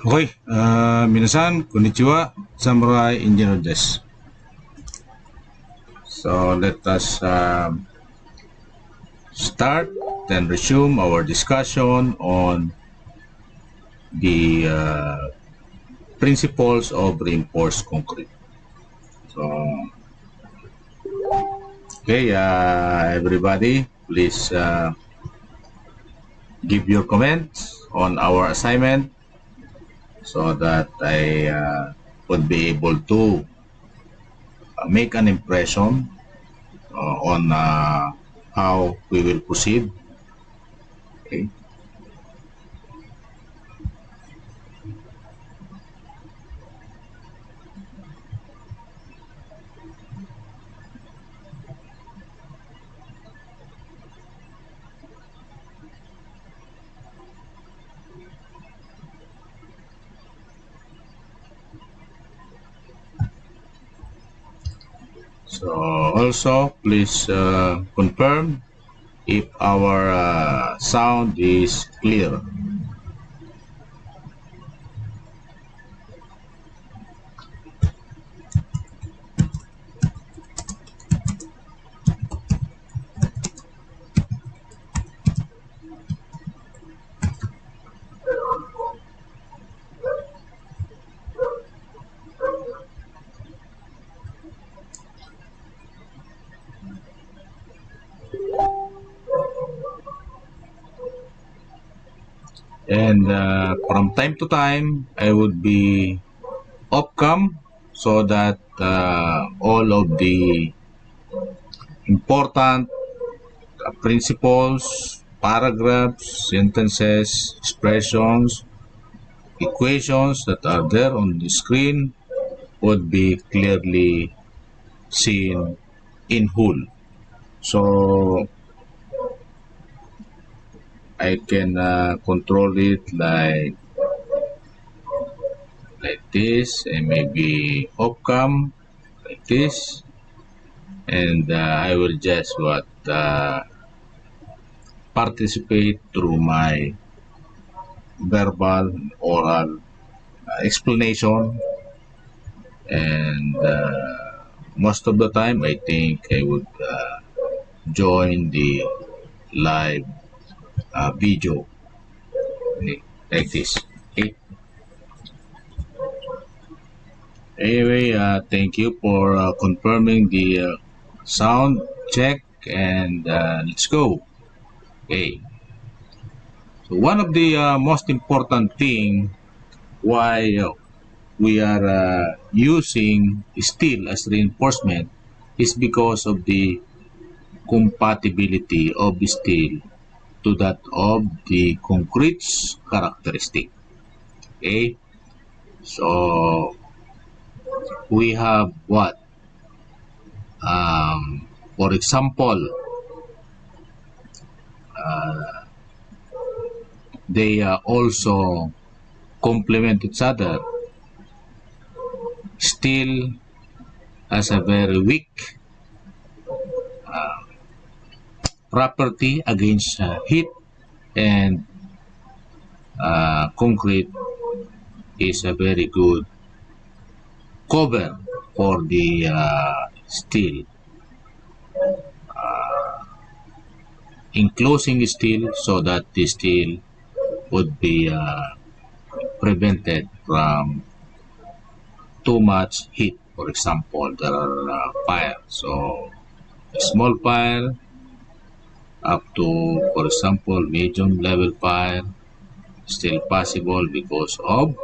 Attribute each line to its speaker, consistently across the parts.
Speaker 1: Okay, minasan, konnichiwa, Zamurai Engineer desu. So let us start and resume our discussion on the principles of reinforced concrete. So, okay, everybody, please give your comments on our assignment so that I would be able to make an impression on how we will proceed. Okay. So also please confirm if our sound is clear. And from time to time, I would be off-cam so that all of the important principles, paragraphs, sentences, expressions, equations that are there on the screen would be clearly seen in whole. So I can control it like this, and maybe off-cam like this, and I will just participate through my verbal oral explanation, and most of the time I think I would join the live video like this. Okay. Anyway, thank you for confirming the sound check, and let's go. Okay. So one of the most important thing why we are using steel as reinforcement is because of the compatibility of steel to that of the concrete's characteristic. Okay. So we have what? For example, they also complement each other. Steel has a very weak property against heat, and concrete is a very good cover for the steel, enclosing steel so that the steel would be prevented from too much heat. For example, there are fire, so a small fire up to, for example, medium level fire still possible because of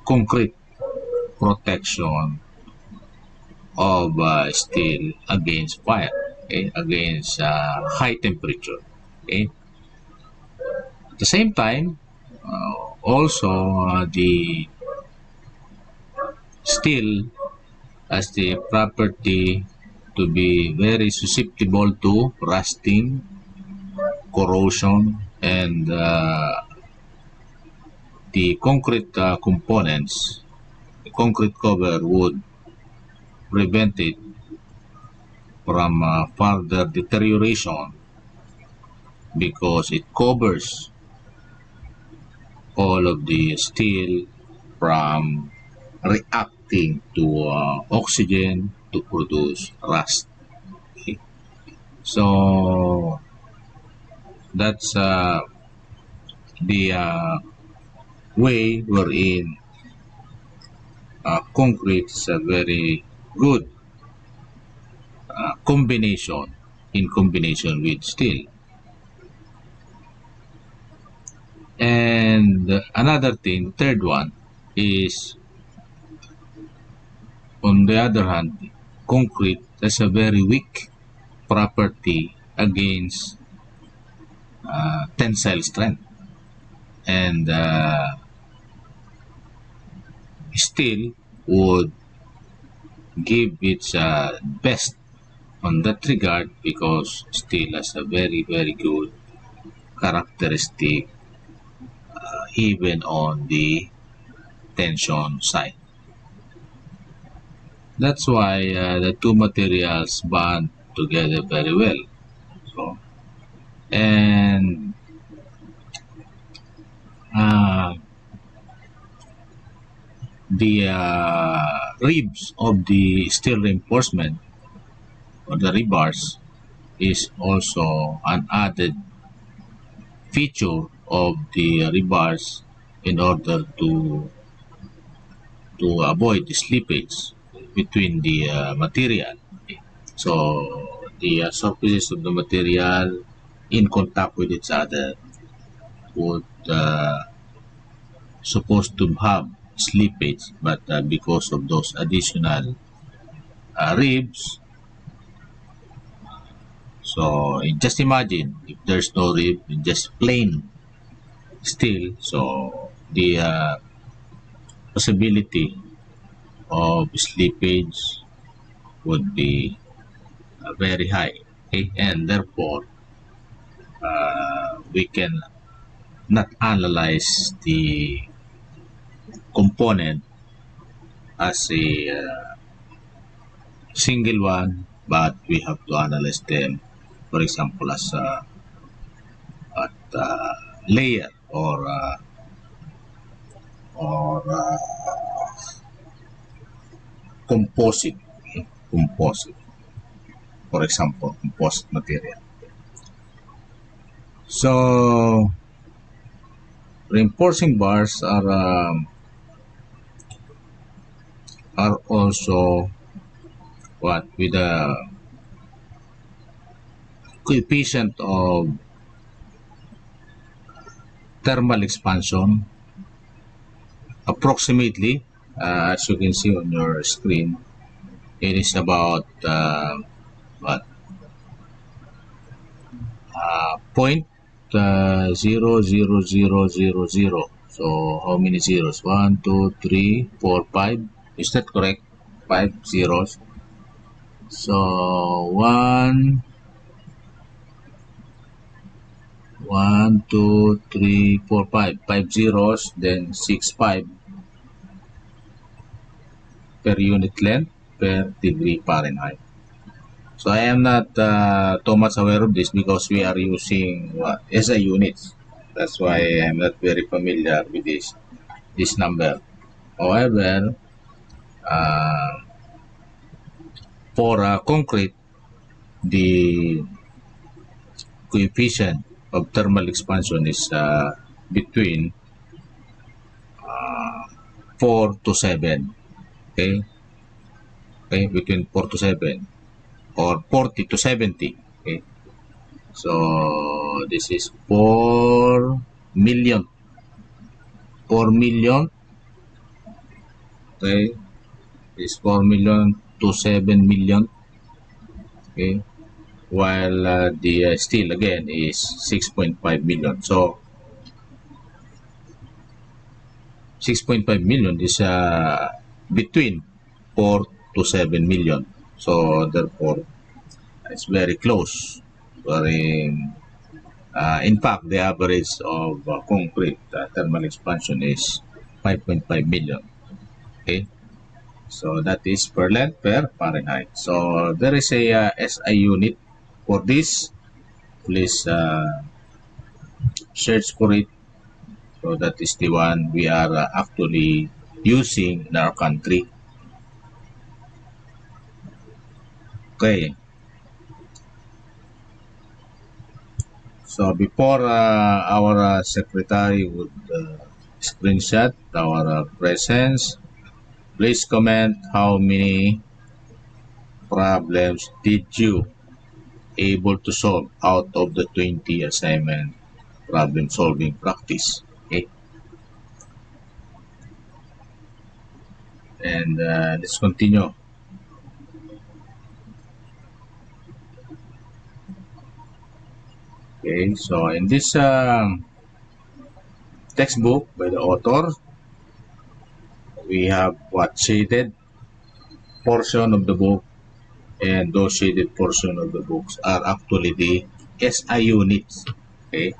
Speaker 1: concrete protection of steel against fire, okay, against high temperature. Okay. At the same time, also the steel has the property to be very susceptible to rusting, corrosion, and the concrete components, the concrete cover would prevent it from further deterioration because it covers all of the steel from reacting to oxygen to produce rust. Okay? So that's the way wherein concrete is a very good combination in combination with steel. And another thing, third one, is on the other hand, concrete has a very weak property against tensile strength. And steel would give its best on that regard because steel has a very, very good characteristic even on the tension side. That's why the two materials bond together very well. So, and the ribs of the steel reinforcement or the rebars is also an added feature of the rebars in order to avoid the slippage between the material. So the surfaces of the material in contact with each other would supposed to have slippage, but because of those additional ribs, so just imagine if there's no rib, just plain steel, so the possibility of slippage would be very high, okay? And therefore we can not analyze the component as a single one, but we have to analyze them, for example, as a layer or composite, for example, composite material. So reinforcing bars are also what with a coefficient of thermal expansion approximately, as you can see on your screen, it is about what 0.00000. So how many zeros? 1, 2, 3, 4, 5. Is that correct? 5 zeros. So 1, 2, 3, 4, 5. 5 zeros, then 6, 5 per unit length per degree Fahrenheit. So I am not too much aware of this because we are using SI units. That's why I am not very familiar with this number. However, for concrete, the coefficient of thermal expansion is between 4 to 7. Okay, between 4 to 7 or 40 to 70. Okay, so this is 4 million. 4 million. Okay, is 4 million to 7 million. Okay, while the steel again is 6.5 million. So 6.5 million is between 4 to 7 million. So therefore, it's very close. In fact, the average of concrete thermal expansion is 5.5 million. Okay, so that is per length per Fahrenheit. So there is a SI unit for this. Please search for it So that is the one we are actually using in our country. Okay. So before our secretary would screenshot our presence, please comment how many problems did you able to solve out of the 20 assignment problem solving practice. Okay. And let's continue. Okay, so in this textbook by the author, we have what shaded portion of the book, and those shaded portion of the books are actually the SI units. Okay,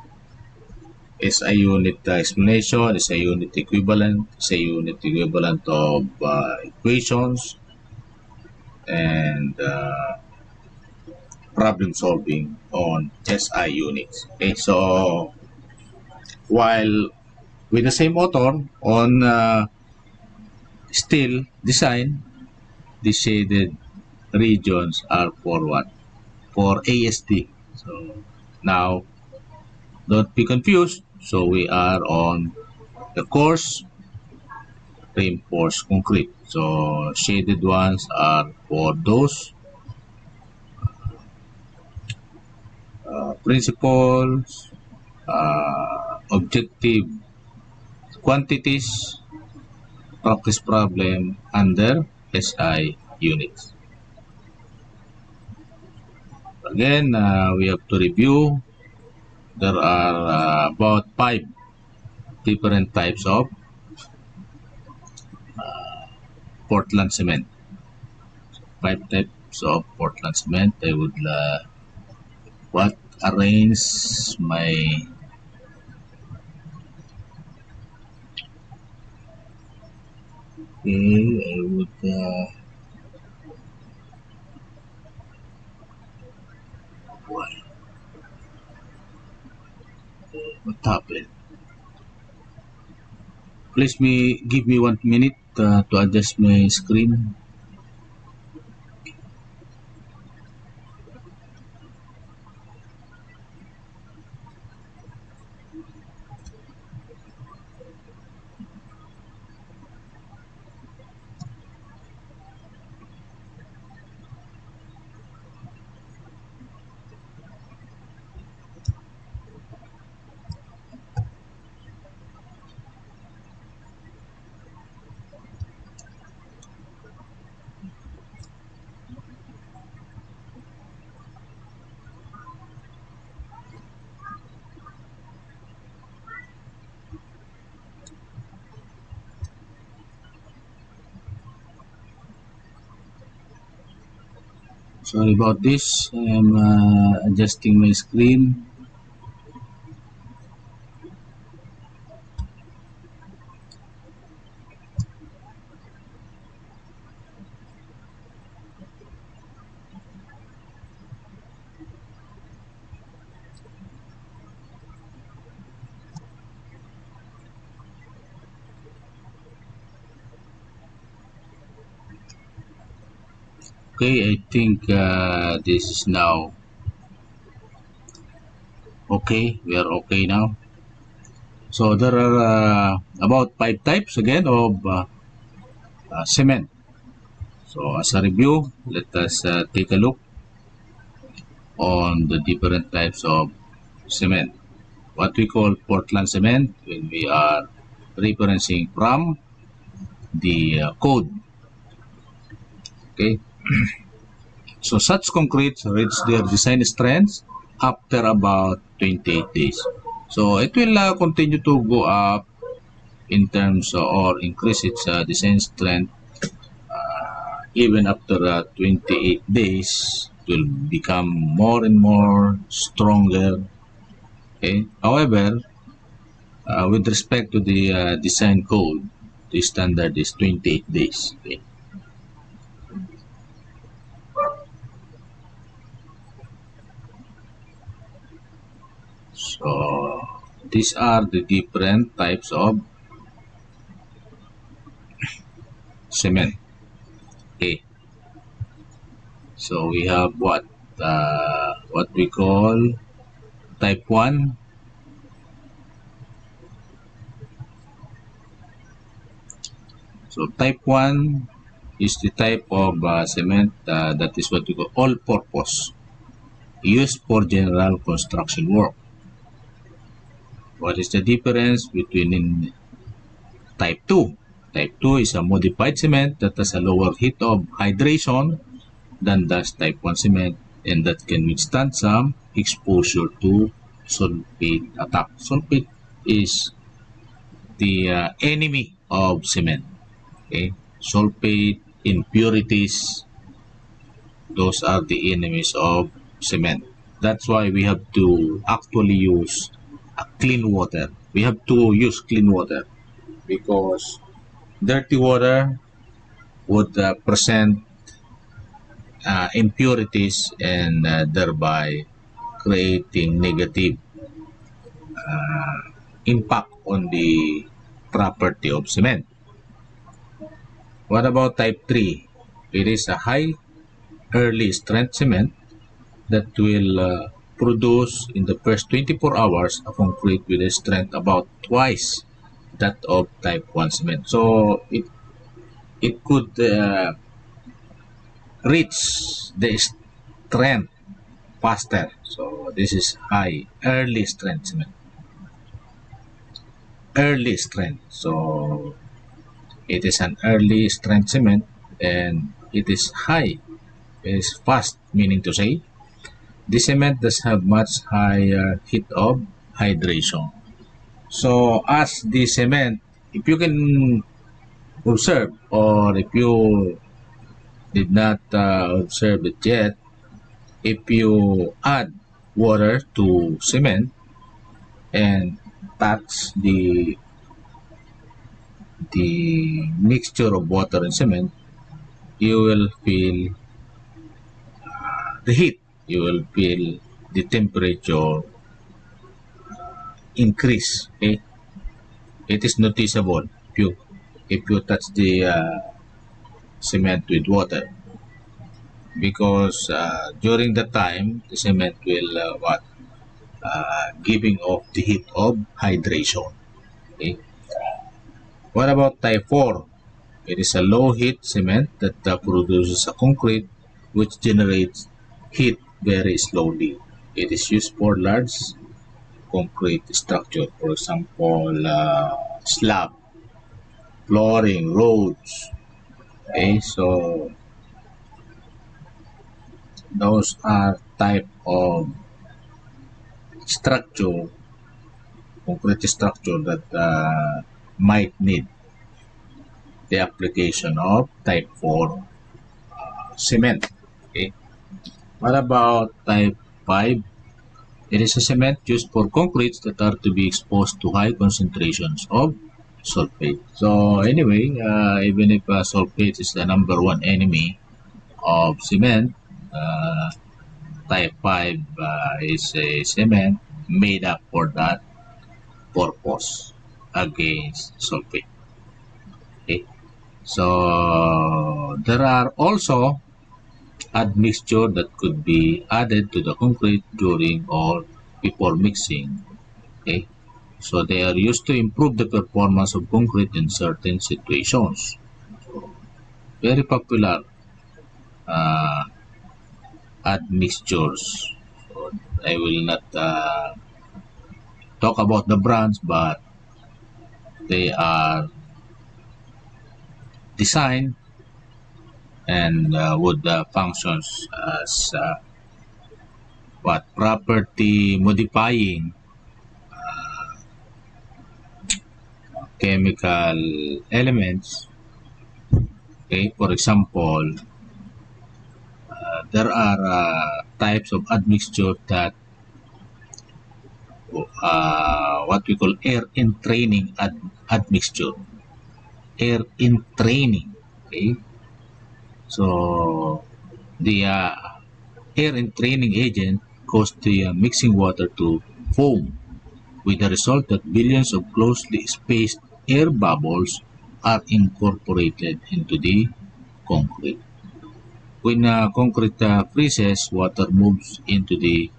Speaker 1: SI unit explanation, SI unit equivalent, SI unit equivalent of equations, and problem solving on SI units. Okay, so while with the same author on steel design, the shaded regions are for what? For ASD. So now, don't be confused. So we are on the course reinforced concrete. So shaded ones are for those principles, objective quantities, practice problem under SI units. Again, we have to review. There are about 5 different types of Portland cement. 5 types of Portland cement. I would what arrange my okay. I would what happened? Please give me 1 minute to adjust my screen. Sorry about this. I'm adjusting my screen. Okay, I think this is now okay. We are okay now. So there are about 5 types again of cement. So as a review, let us take a look on the different types of cement. What we call Portland cement when we are referencing from the code. Okay, so such concretes reach their design strengths after about 28 days. So it will continue to go up in terms or increase its design strength even after 28 days. It will become more and more stronger. Okay. However, with respect to the design code, the standard is 28 days. Okay. So these are the different types of cement. Okay, so we have what we call type 1. So type 1 is the type of cement that is what we call all-purpose, used for general construction work. What is the difference between type 2? Type 2 is a modified cement that has a lower heat of hydration than does type 1 cement, and that can withstand some exposure to sulfate attack. Sulfate is the enemy of cement. Okay? Sulfate, impurities, those are the enemies of cement. That's why we have to actually use clean water. We have to use clean water because dirty water would present impurities and thereby creating negative impact on the property of cement. What about type 3? It is a high early strength cement that will produce in the first 24 hours a concrete with a strength about twice that of type 1 cement. So it could reach the strength faster. So this is high early strength cement. Early strength. So it is an early strength cement and it is high. It is fast, meaning to say the cement does have much higher heat of hydration. So as the cement, if you can observe, or if you did not observe it yet, if you add water to cement and touch the mixture of water and cement, you will feel the heat. You will feel the temperature increase. Okay, it is noticeable if you touch the cement with water, because during the time the cement will giving off the heat of hydration. Okay. What about type 4? It is a low heat cement that produces a concrete which generates heat very slowly. It is used for large concrete structure, for example, slab, flooring, roads. Okay, so those are type of structure, concrete structure that might need the application of type 4 cement. Okay. What about type 5? It is a cement used for concretes that are to be exposed to high concentrations of sulfate. So anyway, even if sulfate is the number one enemy of cement, type 5 is a cement made up for that purpose against sulfate. Okay. So there are also admixture that could be added to the concrete during or before mixing. Okay, so they are used to improve the performance of concrete in certain situations. So, very popular admixtures. So, I will not talk about the brands, but they are designed and would functions as property modifying chemical elements. Okay, for example, there are types of admixture that what we call air entraining admixture. Air entraining. Okay, so the air entraining agent cause the mixing water to foam. with the result that billions of closely spaced air bubbles are incorporated into the concrete. When concrete freezes, water moves into the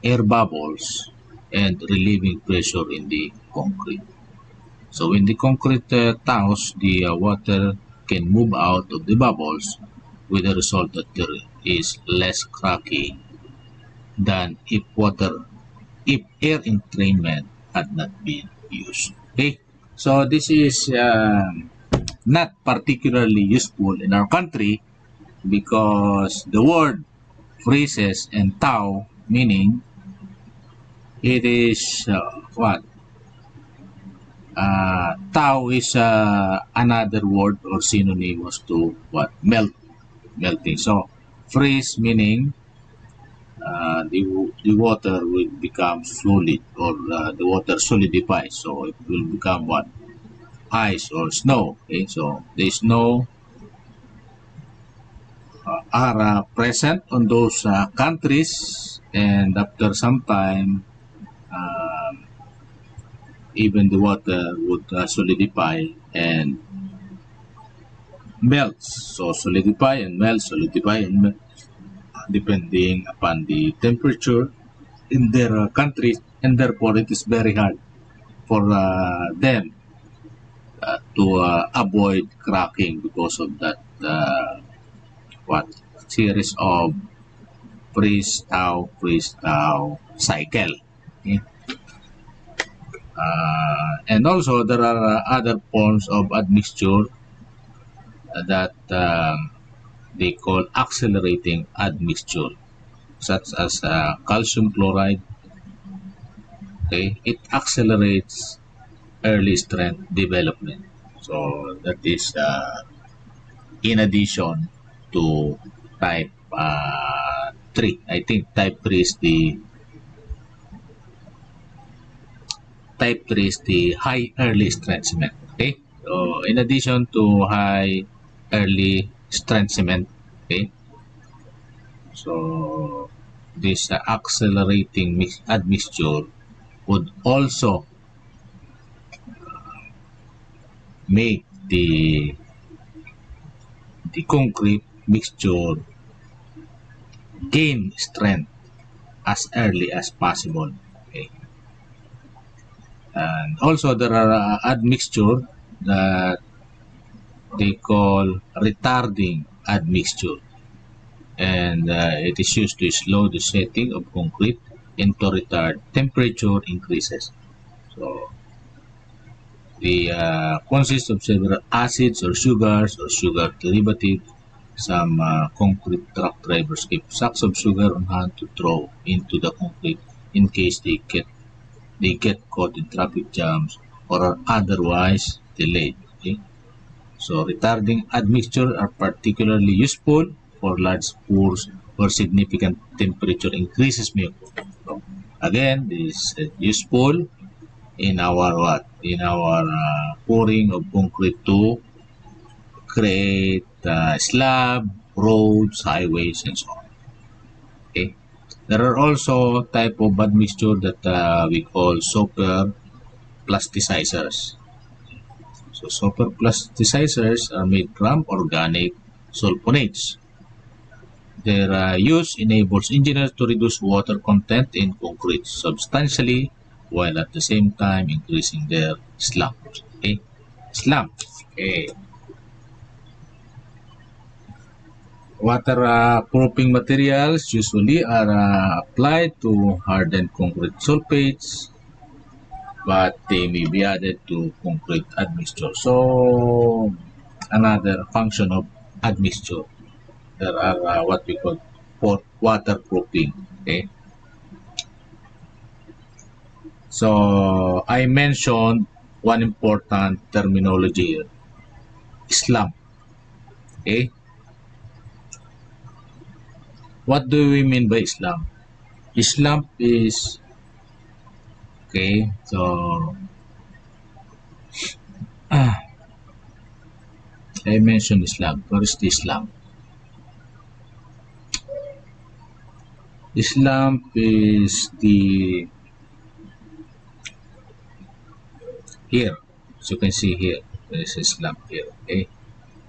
Speaker 1: air bubbles and relieving pressure in the concrete. So when the concrete thaws, the water can move out of the bubbles with the result that there is less cracking than if air entrainment had not been used. Okay, so this is not particularly useful in our country because the word freezes and thaw, meaning it is what? Tau is another word or synonymous to what? Melting. So, freeze meaning the water will become solid or the water solidifies. So, it will become what? Ice or snow. Okay, so the snow are present on those countries, and after some time, even the water would solidify and melts. So solidify and melt, depending upon the temperature in their countries, and therefore it is very hard for them to avoid cracking because of that what series of freeze thaw cycle. Okay? And also there are other forms of admixture that they call accelerating admixture, such as calcium chloride. Okay, it accelerates early strength development. So that is in addition to type 3. I think type 3 is the high early strength cement. Okay, so in addition to high early strength cement, okay, so this accelerating admixture would also make the concrete mixture gain strength as early as possible. Okay. And also there are admixture that they call retarding admixture, and it is used to slow the setting of concrete and to retard temperature increases. So they consist of several acids or sugars or sugar derivatives. Some concrete truck drivers keep sacks of sugar on hand to throw into the concrete in case they get caught in traffic jams or are otherwise delayed. Okay? So retarding admixture are particularly useful for large pours where significant temperature increases may occur. So, again, this is useful in our pouring of concrete to create slab, roads, highways, and so on. Okay. There are also type of admixture that we call super plasticizers. So super plasticizers are made from organic sulfonates. Their use enables engineers to reduce water content in concrete substantially while at the same time increasing their slump. Okay, slump. Okay. Water-proofing materials usually are applied to hardened concrete sulfates, but they may be added to concrete admixture. So, another function of admixture, there are what we call waterproofing. Okay. So, I mentioned one important terminology here, slump. Okay. What do we mean by slump? Slump is, okay, so I mentioned slump. What is the slump? Slump is the here. As you can see here, there is a slump here. Okay,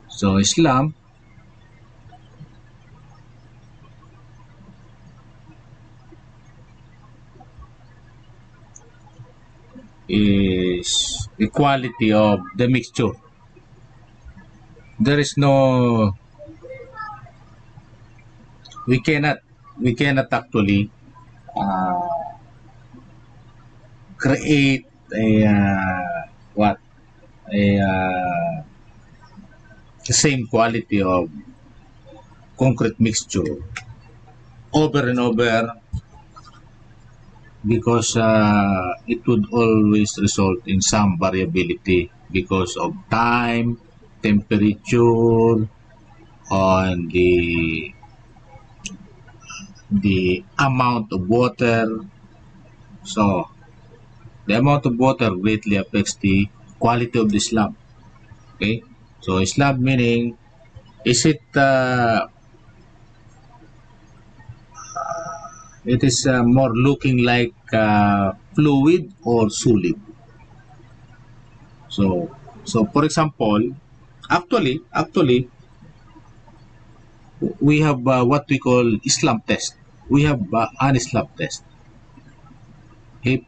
Speaker 1: so a slump is the quality of the mixture. There is no, we cannot actually create a what a the same quality of concrete mixture over and over, because it would always result in some variability because of time, temperature, on the amount of water. So the amount of water greatly affects the quality of the slab. Okay, so slab meaning, is it it is more looking like fluid or solid. So for example, actually we have what we call slump test. We have an slump test. If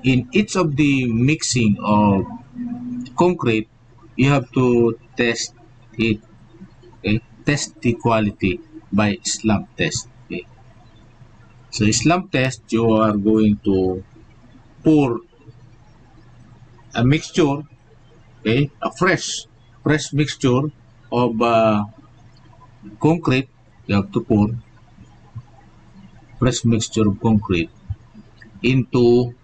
Speaker 1: in each of the mixing of concrete, you have to test it. Okay? Test the quality by slump test. Okay? So slump test, you are going to pour a mixture, okay, a fresh mixture of concrete. You have to pour fresh mixture of concrete into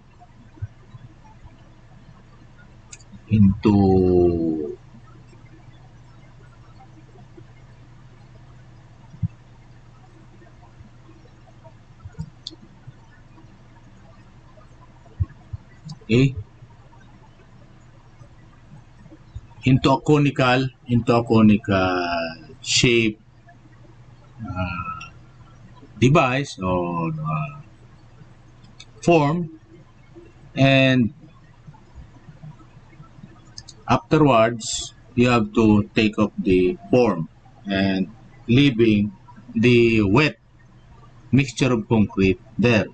Speaker 1: okay, into a conical shape device or form, and afterwards you have to take off the form and leaving the wet mixture of concrete there,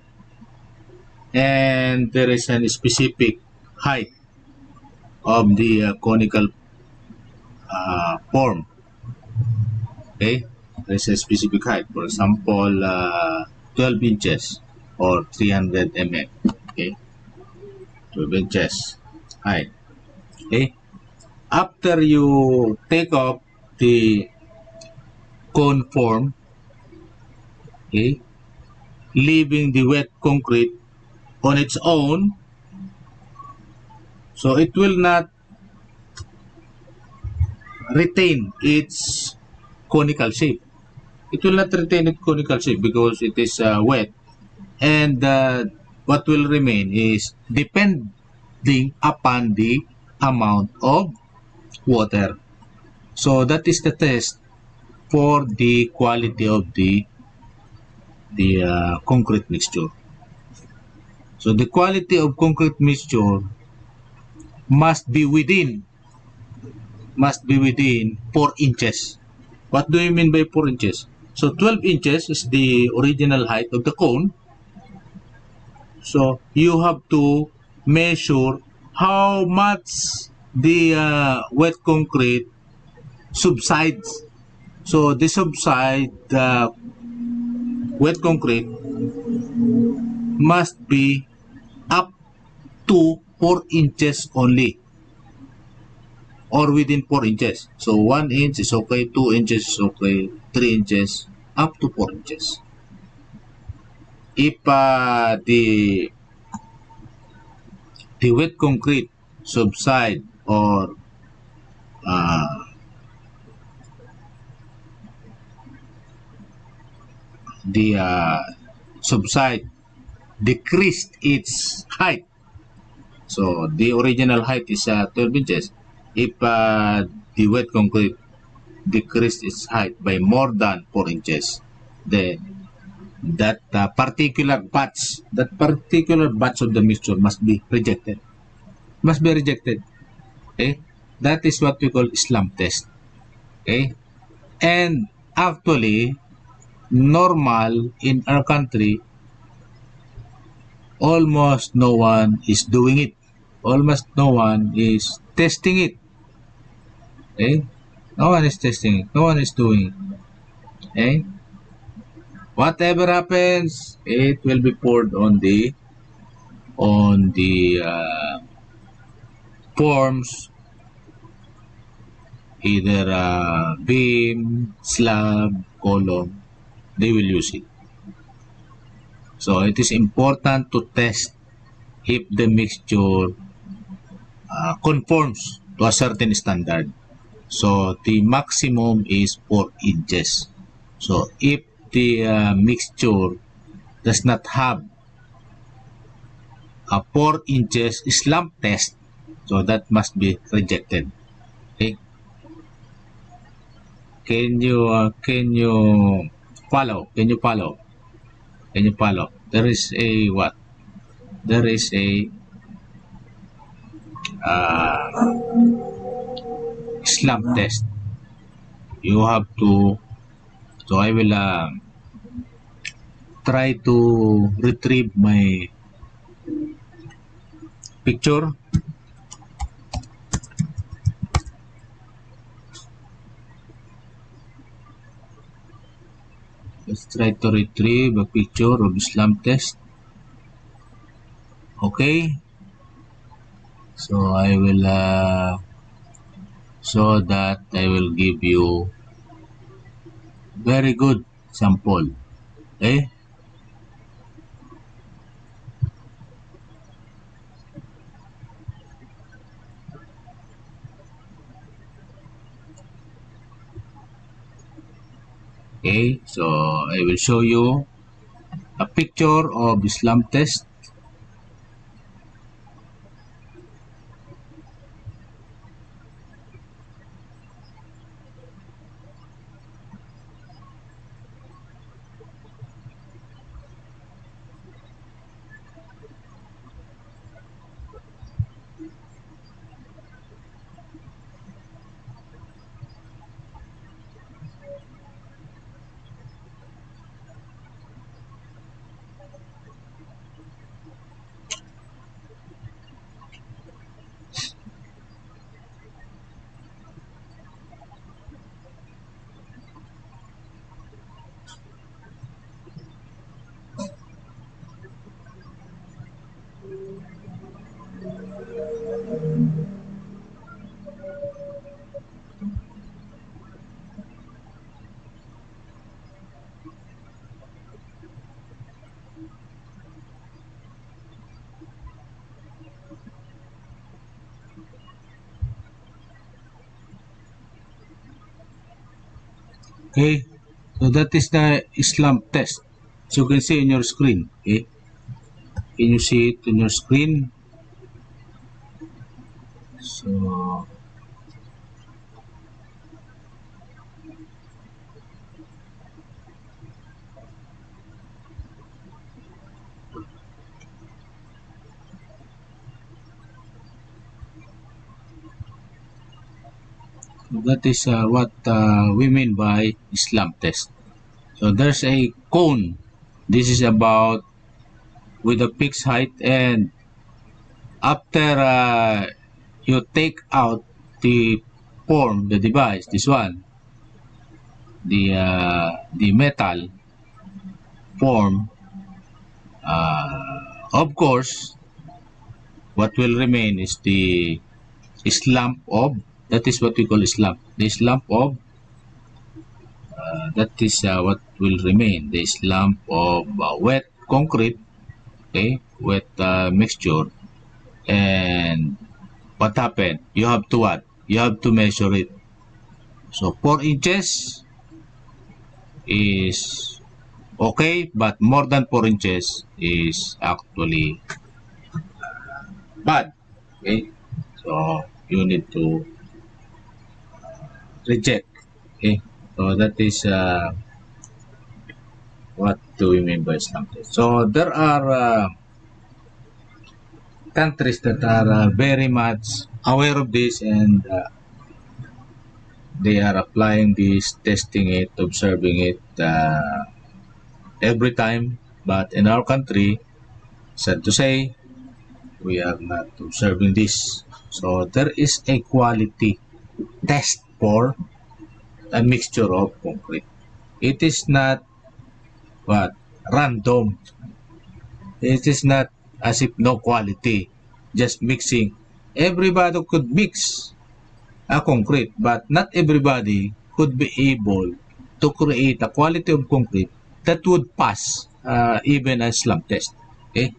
Speaker 1: and there is a specific height of the conical form. Okay, there's a specific height, for example 12 inches or 300 mm. Okay, 12 inches height. Okay, after you take off the cone form, okay, leaving the wet concrete on its own, so it will not retain its conical shape. It will not retain its conical shape because it is wet, and what will remain is depending upon the amount of water. So that is the test for the quality of the concrete mixture. So the quality of concrete mixture must be within 4 inches. What do you mean by 4 inches? So 12 inches is the original height of the cone. So you have to measure how much the wet concrete subsides. So the subside wet concrete must be up to 4 inches only, or within 4 inches. So 1 inch is okay, 2 inches is okay, 3 inches, up to 4 inches. If the wet concrete subside or the subside decreased its height. So the original height is 12 inches. If the wet concrete decreased its height by more than 4 inches, then that particular batch of the mixture must be rejected. must be rejected. Okay? That is what we call slump test. Okay? And actually, normal in our country, almost no one is doing it. Almost no one is testing it. Okay? No one is testing it. No one is doing it. Okay? Whatever happens, it will be poured on the forms, either beam, slab, column. They will use it. So it is important to test if the mixture conforms to a certain standard. So the maximum is 4 inches. So if the mixture does not have a 4 inches slump test, so that must be rejected. Okay? Can you follow? Can you follow? Can you follow? There is a what? There is a slump test. You have to. So I will try to retrieve my picture. Let's try to retrieve a picture of the slump test. Okay. So I will so that I will give you very good sample. Okay. Okay, so I will show you a picture of the slump test. Okay, so that is the slump test. So you can see on your screen. Okay, can you see it on your screen? So that is what we mean by slump test. So there's a cone. This is about with a fixed height, and after you take out the form, the device, this one, the metal form, of course, what will remain is the slump of, that is what we call slump. The slump of, that is what will remain, the slump of wet concrete, okay, wet mixture. And what happened? You have to what? You have to measure it. So 4 inches is okay, but more than 4 inches is actually bad. Okay, so you need to reject. Okay, so that is what do we mean by slump test. So there are countries that are very much aware of this, and they are applying this, testing it, observing it every time. But in our country, sad to say, we are not observing this. So there is a quality test for a mixture of concrete. It is not random. It is not as if no quality, just mixing. Everybody could mix a concrete, but not everybody could be able to create a quality of concrete that would pass even a slump test. Okay?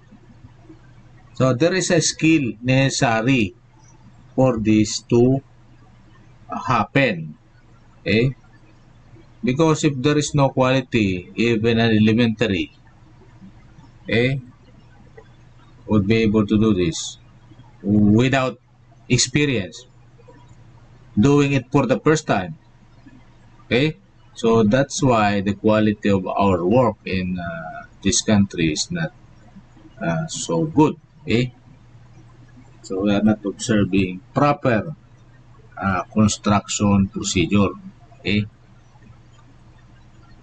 Speaker 1: So there is a skill necessary for this to happen. Okay? Because if there is no quality, even an elementary, would be able to do this without experience, doing it for the first time. Okay? So that's why the quality of our work in this country is not so good. Okay? So we are not observing proper construction procedure. Okay?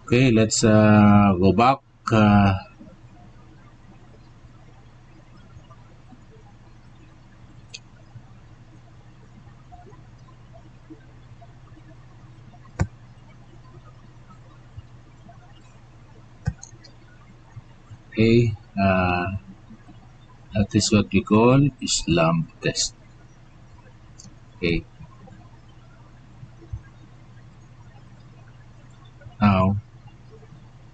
Speaker 1: Okay, let's go back. Okay, that is what we call slump test. Okay.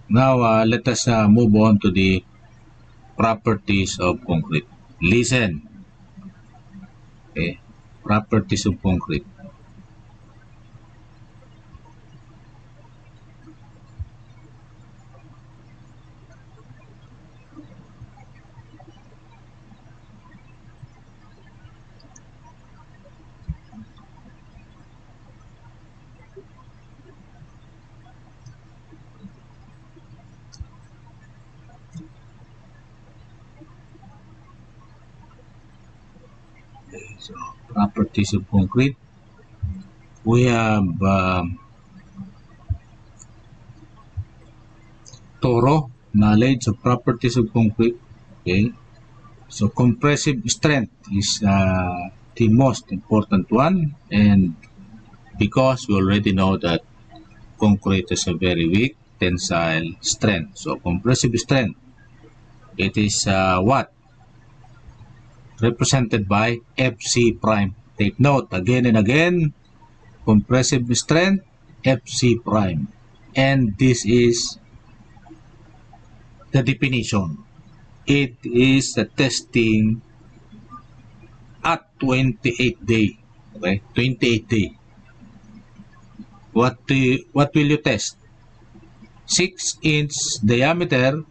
Speaker 1: Now let us move on to the properties of concrete. Listen. Okay. Properties of concrete. Okay, so properties of concrete. We have thorough knowledge of properties of concrete. Okay, so compressive strength is the most important one, and because we already know that concrete is a very weak tensile strength. So compressive strength, it is what? Represented by FC prime. Take note again and again, compressive strength, FC prime. And this is the definition. It is the testing at 28 day. Okay, 28 day. What will you test? 6-inch diameter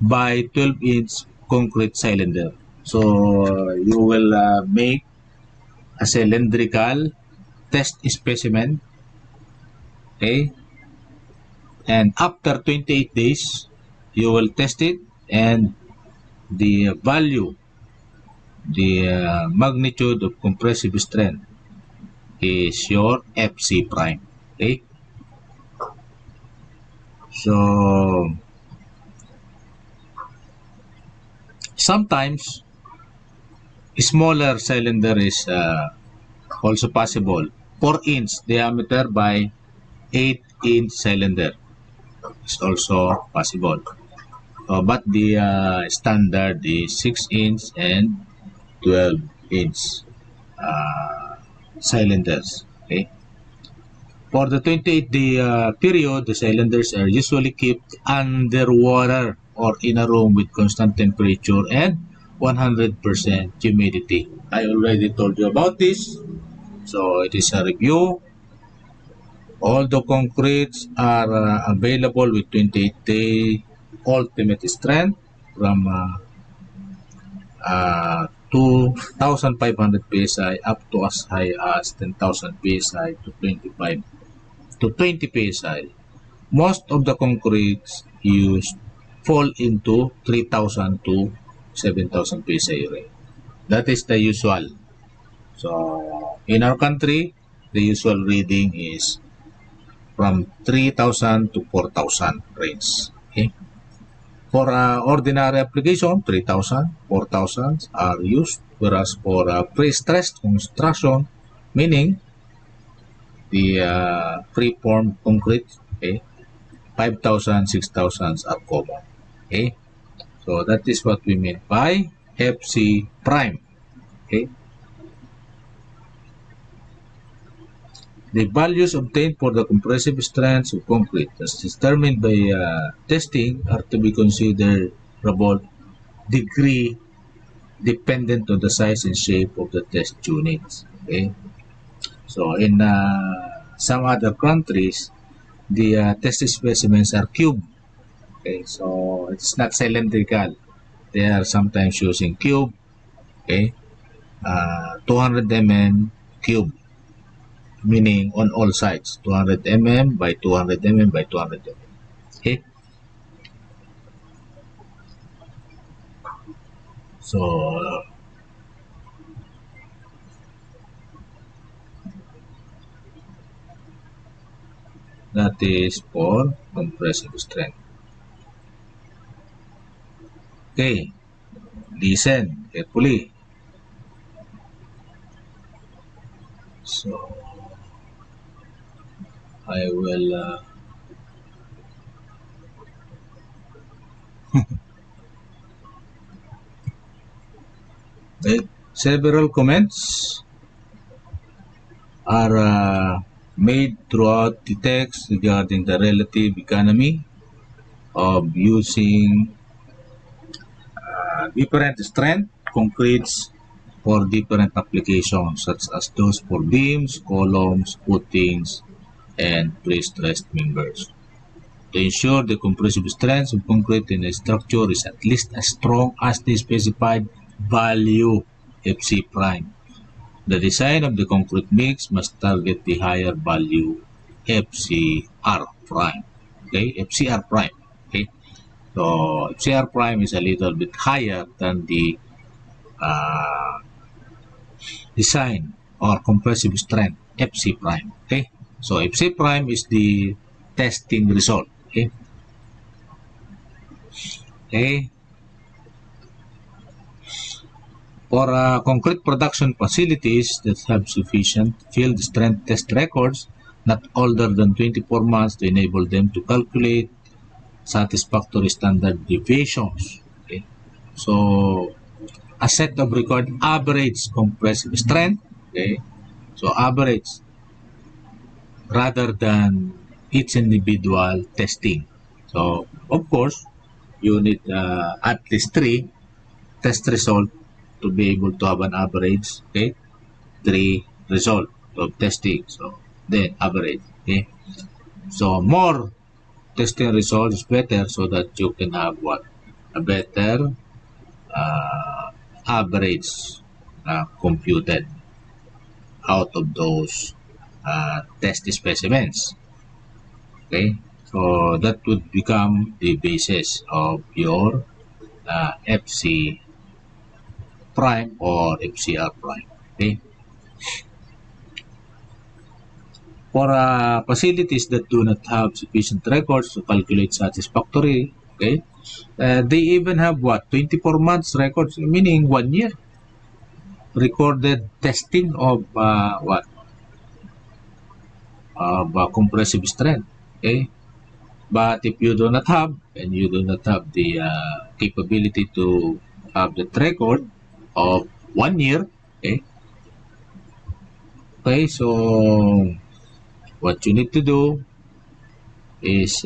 Speaker 1: by 12-inch concrete cylinder. So you will make a cylindrical test specimen. Okay, and after 28 days, you will test it, and the value, the magnitude of compressive strength is your FC prime. Okay, so sometimes smaller cylinder is also possible. 4-inch diameter by 8-inch cylinder is also possible. But the standard is 6-inch and 12-inch cylinders. Okay. For the 28-day period, the cylinders are usually kept underwater or in a room with constant temperature and 100% humidity. I already told you about this, so it is a review. All the concretes are available with 28-day ultimate strength from 2,500 psi up to as high as 10,000 psi to 20 psi. Most of the concretes used fall into 3,000 to 7,000 psi range. That is the usual. So in our country, the usual reading is from 3,000 to 4,000 range. Okay? For ordinary application, 3,000, 4,000 are used, whereas for pre-stressed construction, meaning the free-form concrete, okay, 5,000, 6,000 are common. Okay? So that is what we mean by FC prime. Okay? The values obtained for the compressive strengths of concrete as determined by testing are to be considered about degree dependent on the size and shape of the test units. Okay? So in some other countries, the test specimens are cube. Okay? So it's not cylindrical. They are sometimes using cube. Okay? 200 mm cube, meaning on all sides, 200 mm by 200 mm by 200 mm. Okay? So that is for compressive strength. Okay, listen carefully. So I will make several comments are made throughout the text regarding the relative economy of using different strength concretes for different applications such as those for beams, columns, footings, and pre-stressed members. To ensure the compressive strength of concrete in a structure is at least as strong as the specified value FC prime. The design of the concrete mix must target the higher value FCR prime. Okay, FCR prime. Okay, so FCR prime is a little bit higher than the uh, design or compressive strength FC prime. Okay, so FC prime is the testing result. Okay, okay. For concrete production facilities that have sufficient field strength test records not older than 24 months to enable them to calculate satisfactory standard deviations. Okay? So, a set of required average compressive strength, okay? So, average rather than each individual testing. So, of course, you need at least 3 test results to be able to have an average, okay? 3 result of testing. So, then average, okay? So, more testing results is better so that you can have what? A better average computed out of those test specimens. Okay, so that would become the basis of your FC prime or FCR prime. Okay, for facilities that do not have sufficient records to calculate satisfactory, okay, they even have what 24 months records, meaning 1 year recorded testing of what compressive strength. Okay, but if you do not have and you do not have the capability to have that record of 1 year, okay, okay, so what you need to do is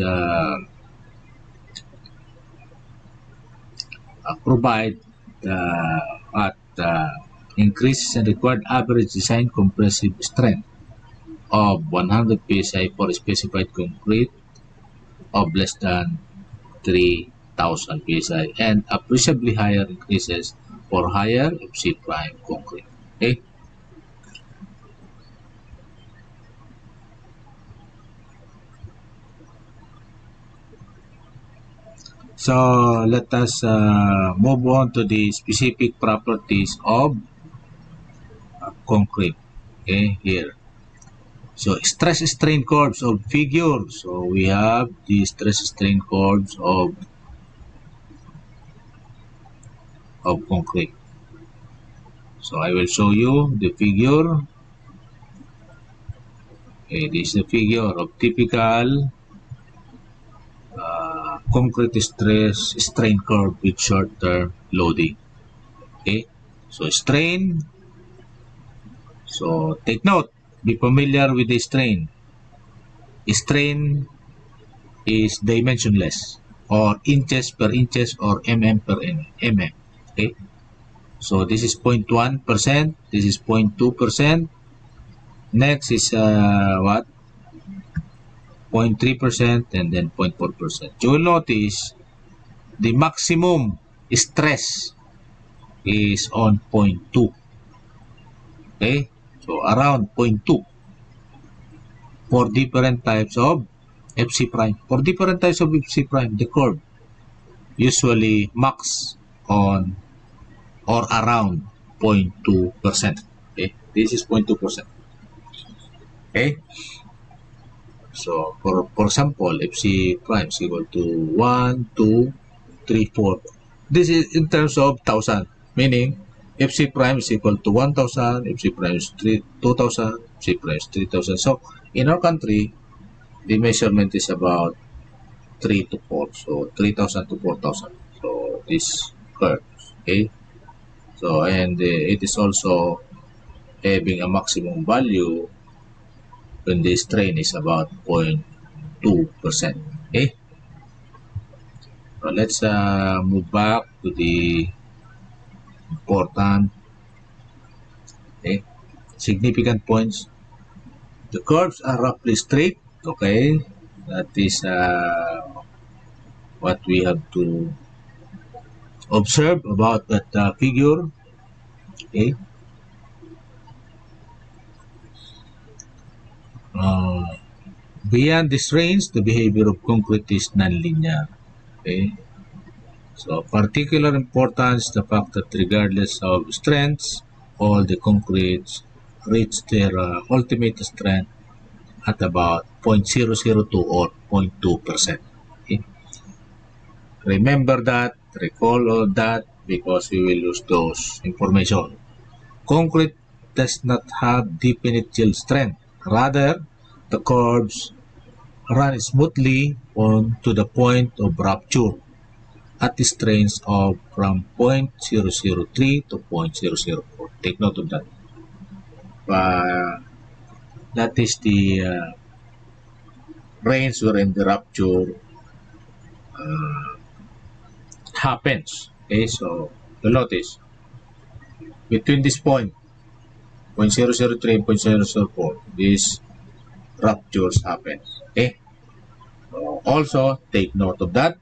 Speaker 1: provide at increases in required average design compressive strength of 100 psi for specified concrete of less than 3,000 psi and appreciably higher increases for higher FC prime concrete. Okay? So let us move on to the specific properties of concrete. Okay, here. So stress strain curves of figure. So we have the stress strain curves of concrete. So I will show you the figure. Okay, this is the figure of typical concrete stress strain curve with short-term loading. Okay, so strain. So take note, be familiar with the strain. Strain is dimensionless, or inches per inches or per mm. Okay, so this is 0.1%, this is 0.2%. Next is what? 0.3% and then 0.4%. You will notice the maximum stress is on 0.2. Okay, so around 0.2 for different types of FC prime. For different types of FC prime, the curve usually max on or around 0.2%. Okay, this is 0.2%. Okay, so for example, FC prime is equal to 1, 2, 3, 4. This is in terms of 1,000, meaning FC prime is equal to 1,000, FC prime is 2,000, FC prime is 3,000. So in our country, the measurement is about 3 to 4, so 3,000 to 4,000. So this curve, okay. So and it is also having a maximum value when the strain is about 0.2%. Okay. So let's move back to the important, okay, significant points. The curves are roughly straight. Okay, that is what we have to observe about that figure. Okay. Beyond this range, the behavior of concrete is nonlinear. Okay. So, particular importance the fact that regardless of strengths, all the concretes reach their ultimate strength at about 0.002 or 0.2%. Okay. Remember that, recall all that, because we will use those information. Concrete does not have definite yield strength. Rather, the curves run smoothly on to the point of rupture at the strains of from 0.003 to 0.004. Take note of that. That is the range wherein the rupture happens. Okay, so you notice between this point 0.003 and 0.004, these ruptures happen. Okay, so also take note of that.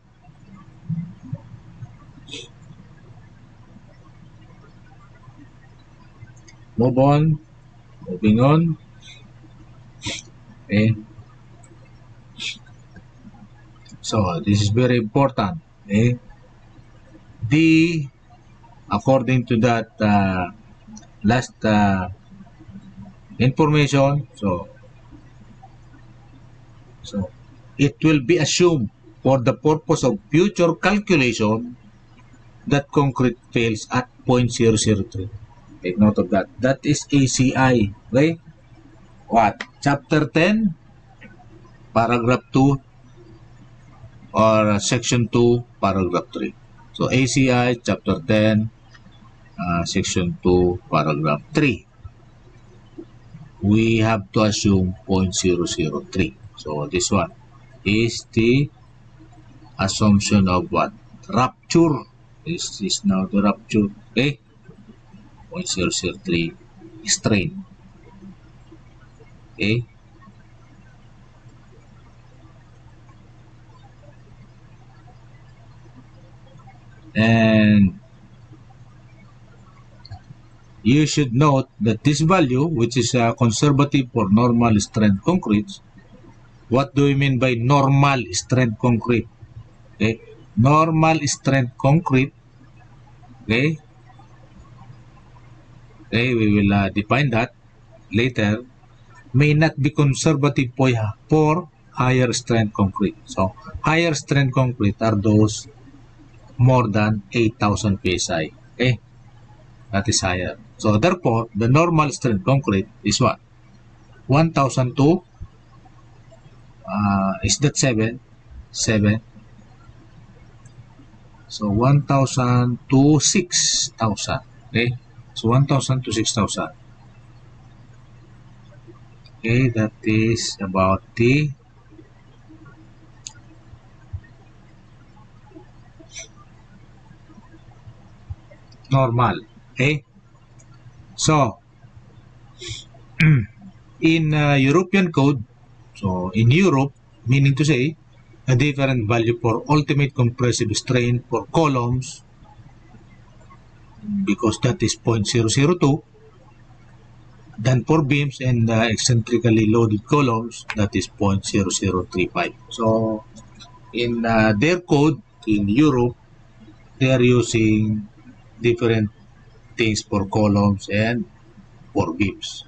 Speaker 1: Moving on. Okay, so this is very important. Okay, according to that last information, so it will be assumed for the purpose of future calculation that concrete fails at 0.003. Take note of that. That is ACI. Okay? What? Chapter 10, paragraph 2, or section 2, paragraph 3. So ACI, chapter 10, section 2, paragraph 3. We have to assume 0.003. So this one is the assumption of what? Rupture. This is now the rupture. Okay? 0.003 strain. Okay? And you should note that this value, which is conservative for normal strength concretes, what do we mean by normal strength concrete? Okay? normal strength concrete, okay, we will define that later, may not be conservative for higher strength concrete. So, higher strength concrete are those more than 8,000 psi. Okay, that is higher. So, therefore, the normal strength concrete is what? 1,002. Is that 7? 7. So, 1,000 to 6,000. Okay, so 1,000 to 6,000. Okay, that is about the normal. Okay, so in European code, so in Europe, meaning to say, a different value for ultimate compressive strain for columns, because that is 0.002, than for beams and eccentrically loaded columns, that is 0.0035. So in their code in Europe, they are using different things for columns and for beams.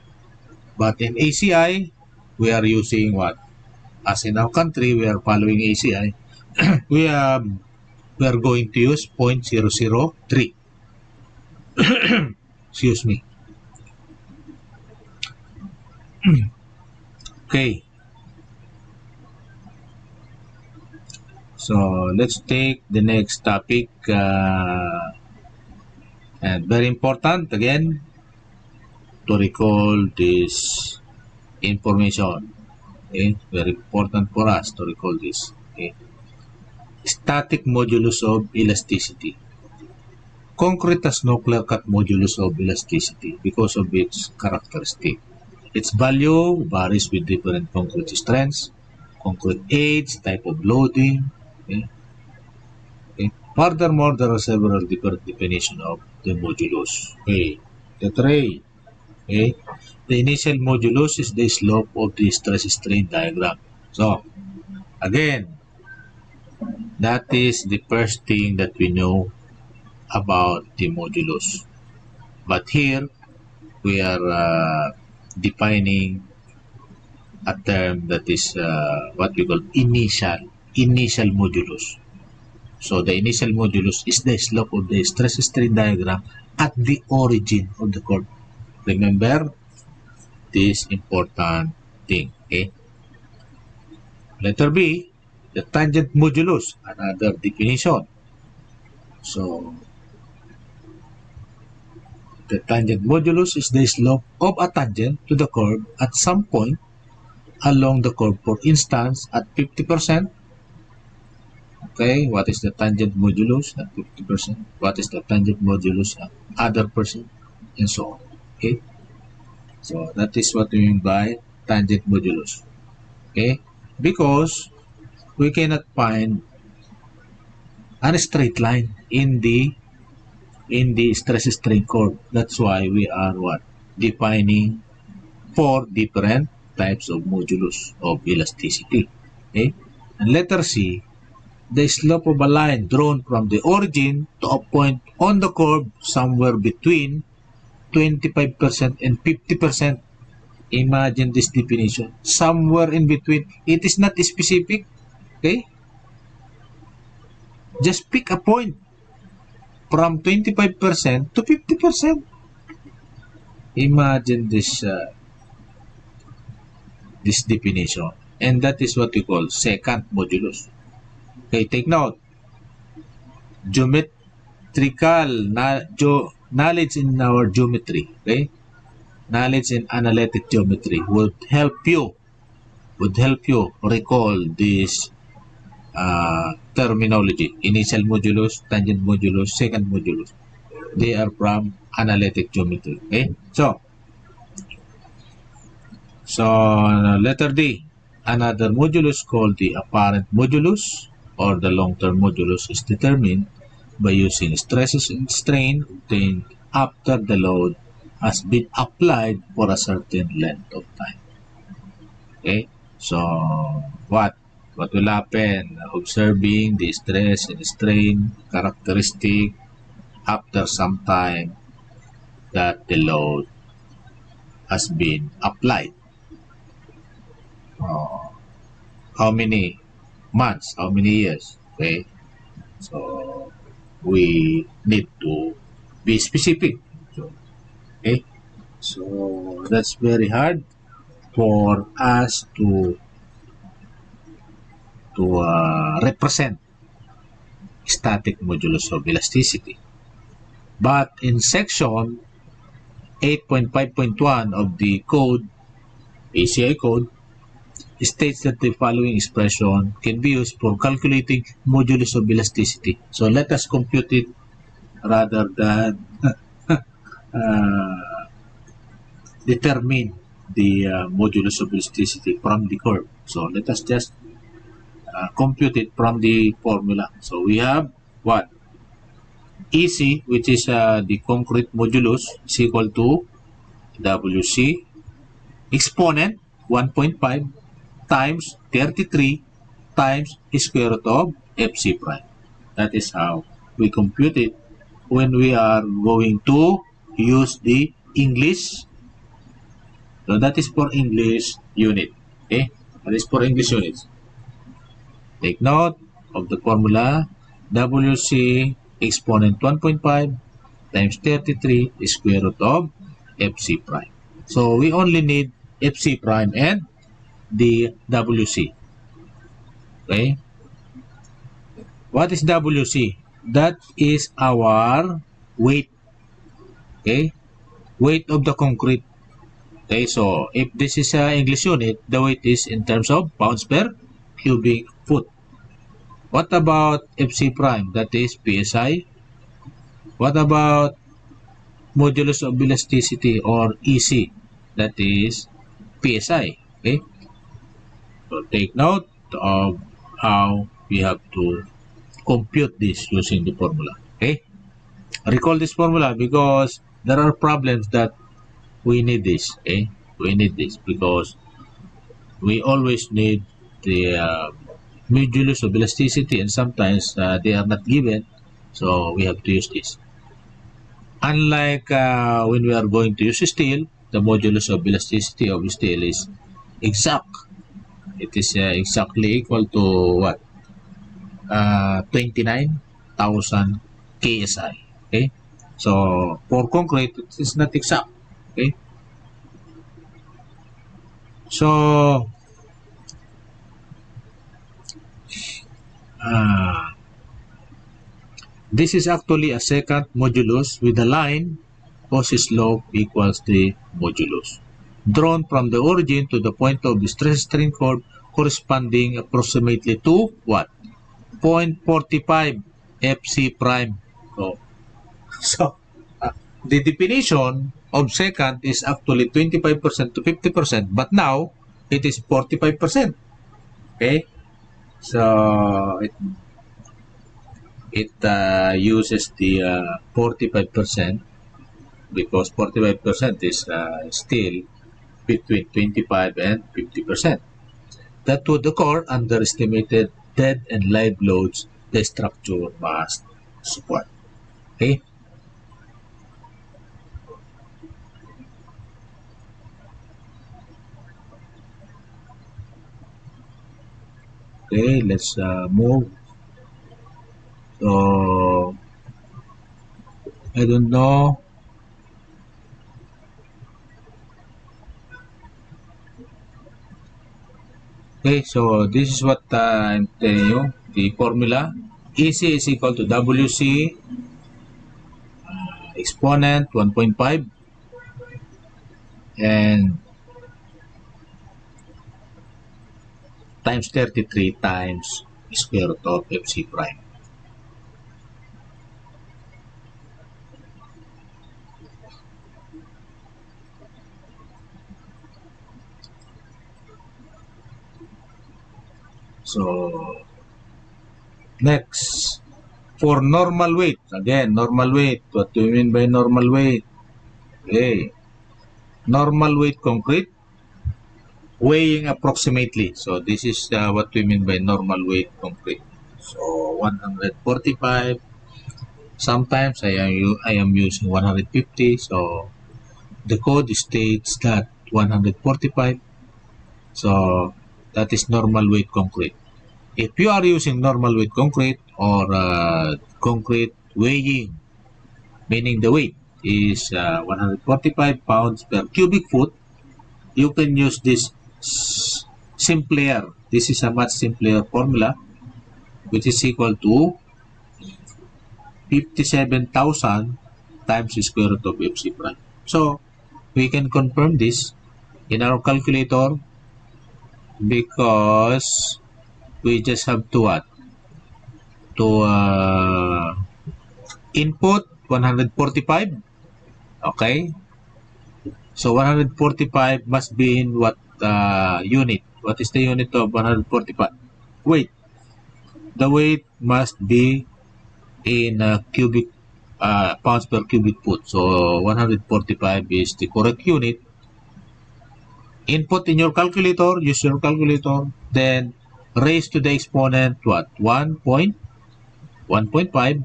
Speaker 1: But in ACI, we are using what? As in our country, we are following ACI. we are going to use 0.003. Excuse me. Okay. So let's take the next topic. And very important again to recall this information. Okay, very important for us to recall this. Okay, static modulus of elasticity. Concrete has no clear-cut modulus of elasticity because of its characteristic. Its value varies with different concrete strengths, concrete age, type of loading. Okay. Okay. Furthermore, there are several different definitions of the modulus. Okay. The three. Okay. The initial modulus is the slope of the stress-strain diagram. So, again, that is the first thing that we know about the modulus. But here, we are defining a term that is what we call initial modulus. So, the initial modulus is the slope of the stress-strain diagram at the origin of the curve. Remember this important thing. Okay. Letter B, the tangent modulus, another definition. So, the tangent modulus is the slope of a tangent to the curve at some point along the curve. For instance, at 50%. Okay, what is the tangent modulus at 50%? What is the tangent modulus at other percent? And so on. Okay. So, that is what we mean by tangent modulus. Okay? Because we cannot find a straight line in the stress-strain curve. That's why we are what? Defining 4 different types of modulus of elasticity. Okay? And letter C, the slope of a line drawn from the origin to a point on the curve somewhere between 25% and 50%. Imagine this definition. Somewhere in between. It is not specific. Okay? Just pick a point from 25% to 50%. Imagine this definition. And that is what we call second modulus. Okay, take note. Geometrical knowledge in our geometry, okay? Knowledge in analytic geometry would help you recall this terminology. Initial modulus, tangent modulus, second modulus. They are from analytic geometry. Okay? So letter D. Another modulus called the apparent modulus or the long-term modulus is determined by using stresses and strain obtained after the load has been applied for a certain length of time. Okay? So, what what will happen? Observing the stress and strain characteristic after some time that the load has been applied. How many months? How many years? Okay. So we need to be specific. Okay. So that's very hard for us to represent static modulus of elasticity. But in section 8.5.1 of the code, ACI code, states that the following expression can be used for calculating modulus of elasticity. So let us compute it rather than determine the modulus of elasticity from the curve. So let us just compute it from the formula. So we have what? EC, which is the concrete modulus, is equal to WC exponent 1.5 times 33 times square root of FC prime. That is how we compute it when we are going to use the English. So that is for English unit. Okay, that is for English units. Take note of the formula. WC exponent 1.5 times 33 square root of FC prime. So we only need FC prime and the WC. Okay. What is WC? That is our weight. Okay. Weight of the concrete. Okay. So if this is an English unit, the weight is in terms of pounds per cubic foot. What about FC prime? That is PSI. What about modulus of elasticity or EC? That is PSI. Okay. So take note of how we have to compute this using the formula. Okay. Recall this formula because there are problems that we need this. Okay. We need this because we always need the modulus of elasticity, and sometimes they are not given, so we have to use this. Unlike when we are going to use steel, the modulus of elasticity of steel is exact. It is exactly equal to what? 29,000 KSI. Okay, so for concrete, it is not exact. Okay, so this is actually a second modulus with a line cos slope equals the modulus, drawn from the origin to the point of the stress strain curve corresponding approximately to what? 0.45 FC prime. So the definition of second is actually 25% to 50%, but now it is 45%. Okay, so it uses the 45% because 45% is still between 25 and 50%. That would occur under estimated dead and live loads the structure must support. Okay. Okay, let's move. So I don't know. Okay, so this is what I'm telling you. The formula EC is equal to WC exponent 1.5 and times 33 times square root of FC prime. So next, for normal weight, again, normal weight. What do you mean by normal weight? Okay, normal weight concrete weighing approximately. So this is what we mean by normal weight concrete. So 145. Sometimes I am using 150. So the code states that 145. So that is normal weight concrete. If you are using normal weight concrete or concrete weighing, meaning the weight is 145 pounds per cubic foot, you can use this simpler. This is a much simpler formula, which is equal to 57,000 times the square root of FC prime. So we can confirm this in our calculator because we just have to what? To input 145. Okay. So 145 must be in what unit? What is the unit of 145? Weight. The weight must be in cubic pounds per cubic foot. So 145 is the correct unit. Input in your calculator, use your calculator, then raise to the exponent what? 1.5.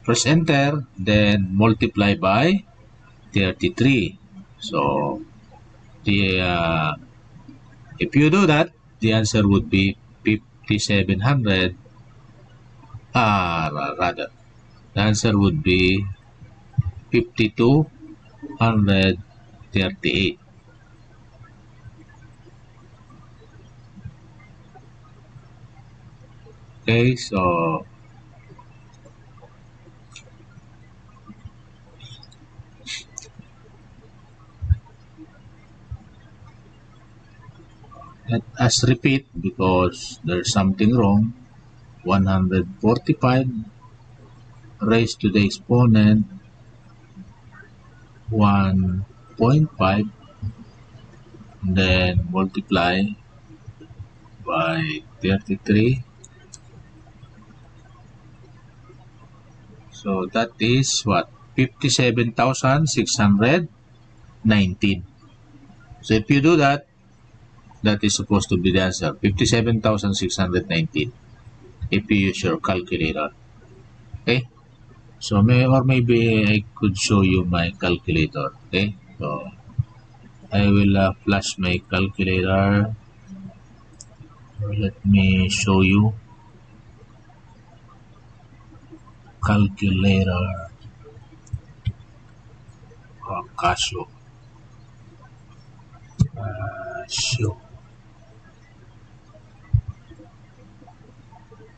Speaker 1: Press enter, then multiply by 33. So the if you do that, the answer would be 5,700. Rather, the answer would be 5,238. Okay, so let us repeat because there's something wrong. 145 raised to the exponent 1.5, then multiply by 33. So that is what? 57,619. So if you do that, that is supposed to be the answer. 57,619 if you use your calculator. Okay? So maybe I could show you my calculator. Okay? So I will flash my calculator. Let me show you. Calculator. Casio.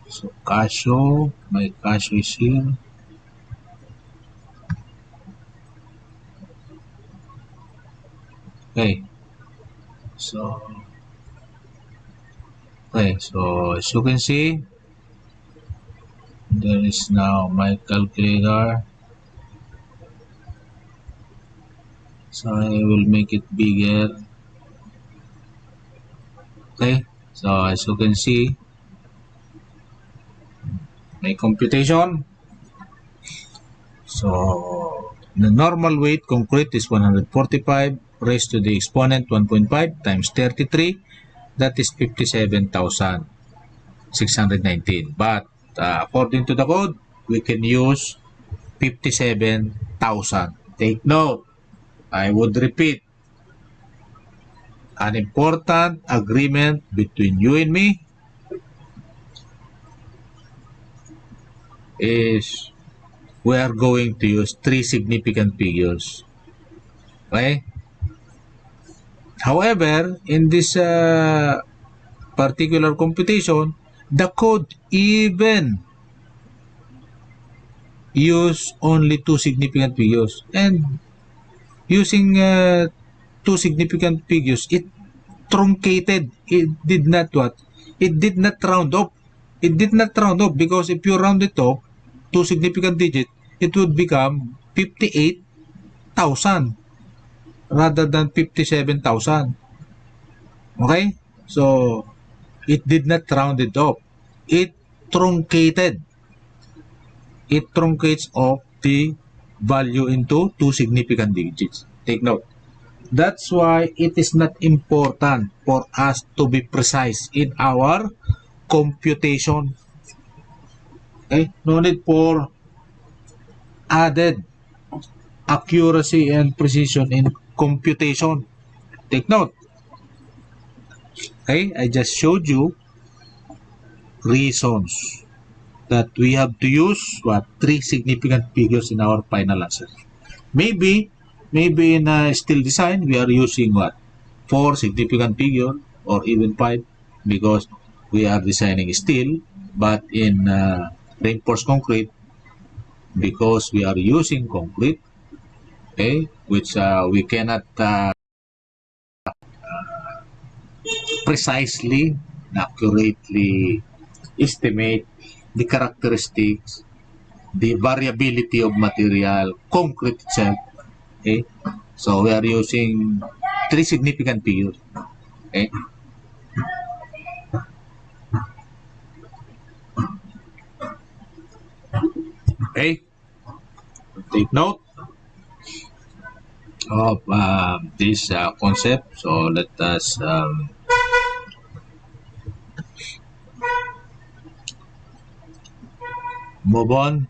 Speaker 1: So Casio, my Casio is here. Okay. So as you can see, there is now my calculator. So I will make it bigger. Okay, so as you can see, my computation. So the normal weight concrete is 145 raised to the exponent 1.5 times 33. That is 57,619. But according to the code, we can use 57,000. Take note. I would repeat. An important agreement between you and me is we are going to use 3 significant figures. Okay? However, in this particular computation, the code even use only 2 significant figures. And using 2 significant figures, it truncated. It did not what? It did not round up. It did not round up because if you round it up, 2 significant digits, it would become 58,000 rather than 57,000. Okay? So, it did not round it up. It truncated. It truncates of the value into 2 significant digits. Take note. That's why it is not important for us to be precise in our computation. Okay? No need for added accuracy and precision in computation. Take note. Okay? I just showed you reasons that we have to use three significant figures in our final answer. Maybe in steel design we are using four significant figure or even five because we are designing steel, but in reinforced concrete, because we are using concrete, okay, which we cannot precisely, accurately estimate the characteristics, the variability of material, concrete itself. Okay, so we are using three significant figures. Okay, okay. Take note of this concept. So let us move on.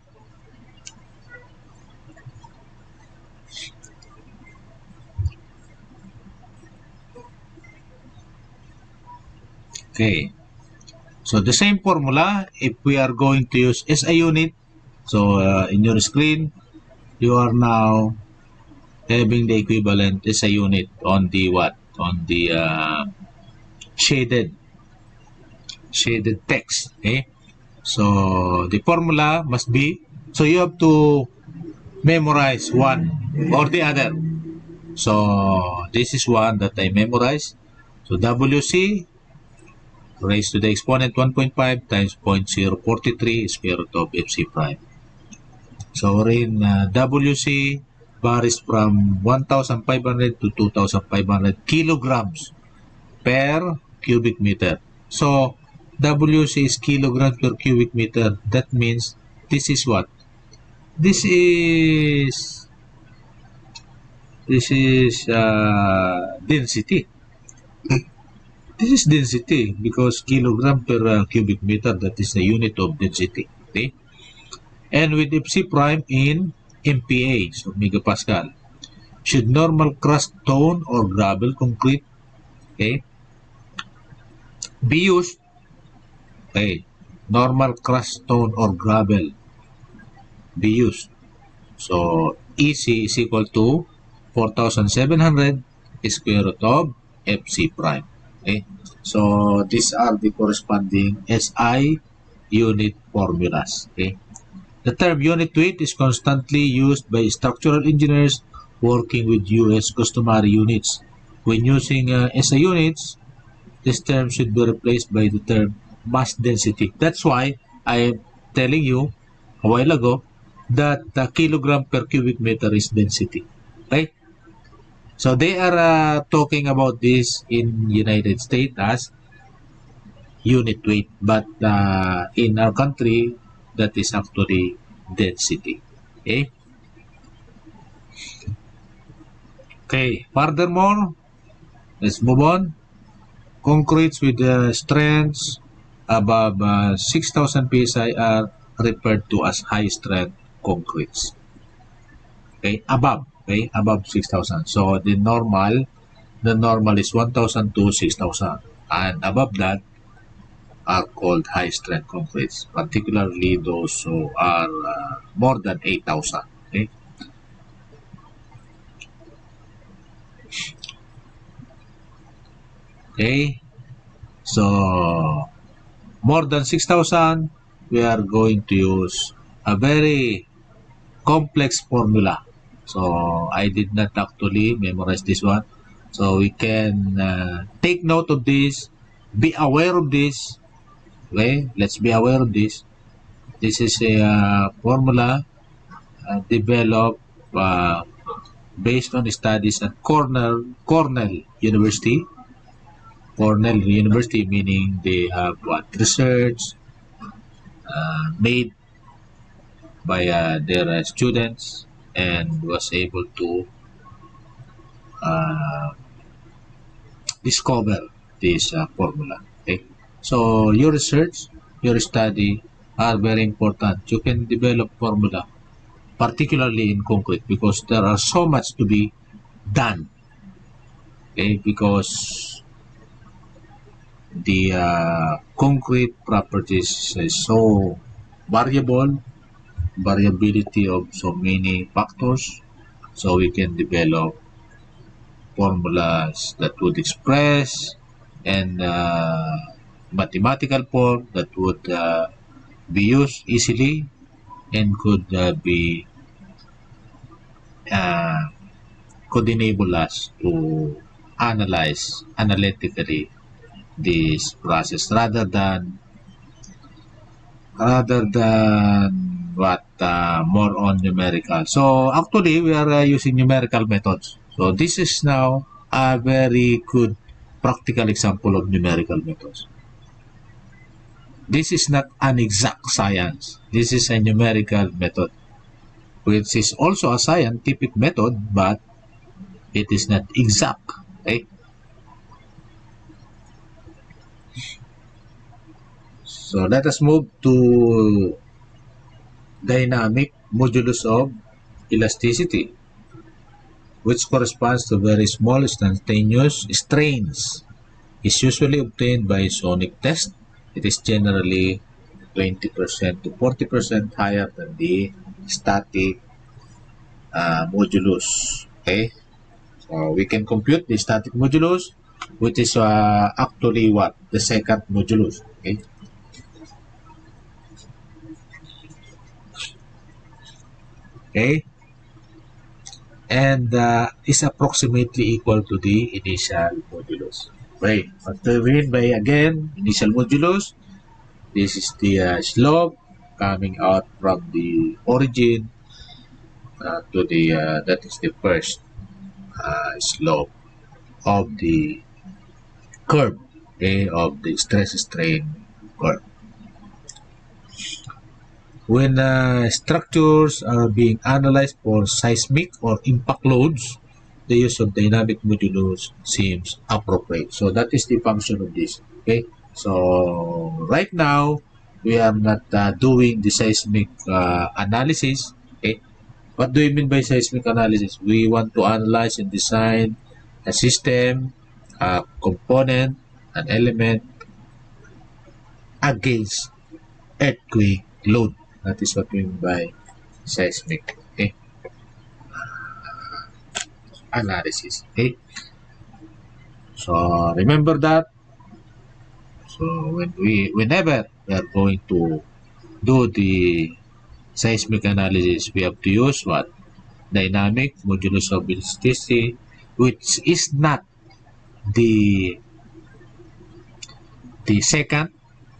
Speaker 1: Okay, so the same formula, if we are going to use SI unit, so in your screen, you are now having the equivalent SI unit on the on the shaded text. Okay, so the formula must be, so you have to memorize one or the other. So this is one that I memorized. So WC raised to the exponent 1.5 times 0.043 square root of FC prime. So in WC varies from 1,500 to 2,500 kilograms per cubic meter. So WC is kilograms per cubic meter. That means this is what? This is density. This is density because kilogram per cubic meter, that is the unit of density. Okay? And with FC prime in MPa, so megapascal. Should normal crushed stone or gravel concrete, okay, be used? Okay, normal crushed stone or gravel be used. So EC is equal to 4,700 square root of FC prime. Okay, so these are the corresponding SI unit formulas. Okay, the term unit weight is constantly used by structural engineers working with US customary units. When using SI units, this term should be replaced by the term mass density. That's why I am telling you a while ago that the kilogram per cubic meter is density. Right? So they are talking about this in United States as unit weight, but in our country, that is actually density. Okay. Okay. Furthermore, let's move on. Concretes with strengths above 6,000 psi are referred to as high strength concretes. Okay, above 6,000. So the normal is 1,000 to 6,000, and above that are called high strength concretes, particularly those who are more than 8,000. Okay. Okay. So more than 6,000, we are going to use a very complex formula. So I did not actually memorize this one. So we can take note of this, be aware of this. Okay, let's be aware of this. This is a formula developed based on studies at Cornell University. Cornell University meaning they have research made by their students and was able to uh, discover this formula. Okay, so your research, your study are very important. You can develop formula, particularly in concrete, because there are so much to be done. Okay, because the concrete properties is so variable, variability of so many factors, so we can develop formulas that would express and mathematical form that would be used easily and uh, could enable us to analyze analytically this process rather than what more on numerical. So actually we are using numerical methods. So this is now a very good practical example of numerical methods. This is not an exact science. This is a numerical method, which is also a scientific method, but it is not exact. Okay? So let us move to dynamic modulus of elasticity, which corresponds to very small instantaneous strains. Is usually obtained by sonic test. It is generally 20% to 40% higher than the static modulus. Okay, so we can compute the static modulus, which is actually what the second modulus. Okay. Okay, and is approximately equal to the initial modulus. Right, what do we mean by again initial modulus? This is the slope coming out from the origin to the that is the first slope of the curve, okay, of the stress strain curve. When structures are being analyzed for seismic or impact loads, the use of dynamic modulus seems appropriate. So that is the function of this. Okay. So right now we are not doing the seismic analysis. Okay. What do you mean by seismic analysis? We want to analyze and design a system, a component, an element against earthquake load. That is what we mean by seismic, okay, analysis. Okay, so remember that. So whenever we are going to do the seismic analysis, we have to use what? Dynamic modulus of elasticity, which is not the second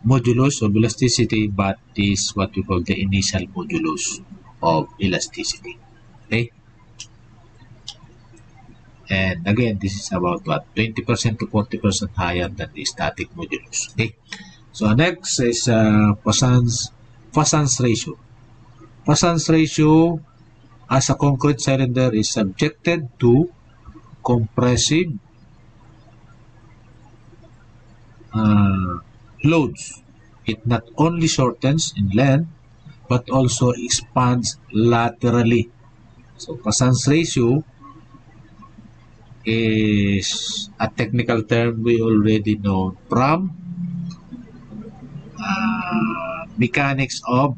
Speaker 1: modulus of elasticity, but is what we call the initial modulus of elasticity. Okay, and again this is about what, 20% to 40% higher than the static modulus. Okay, so next is Poisson's ratio. Poisson's ratio as a concrete cylinder is subjected to compressive loads. It not only shortens in length but also expands laterally. So Poisson's ratio is a technical term we already know from mechanics of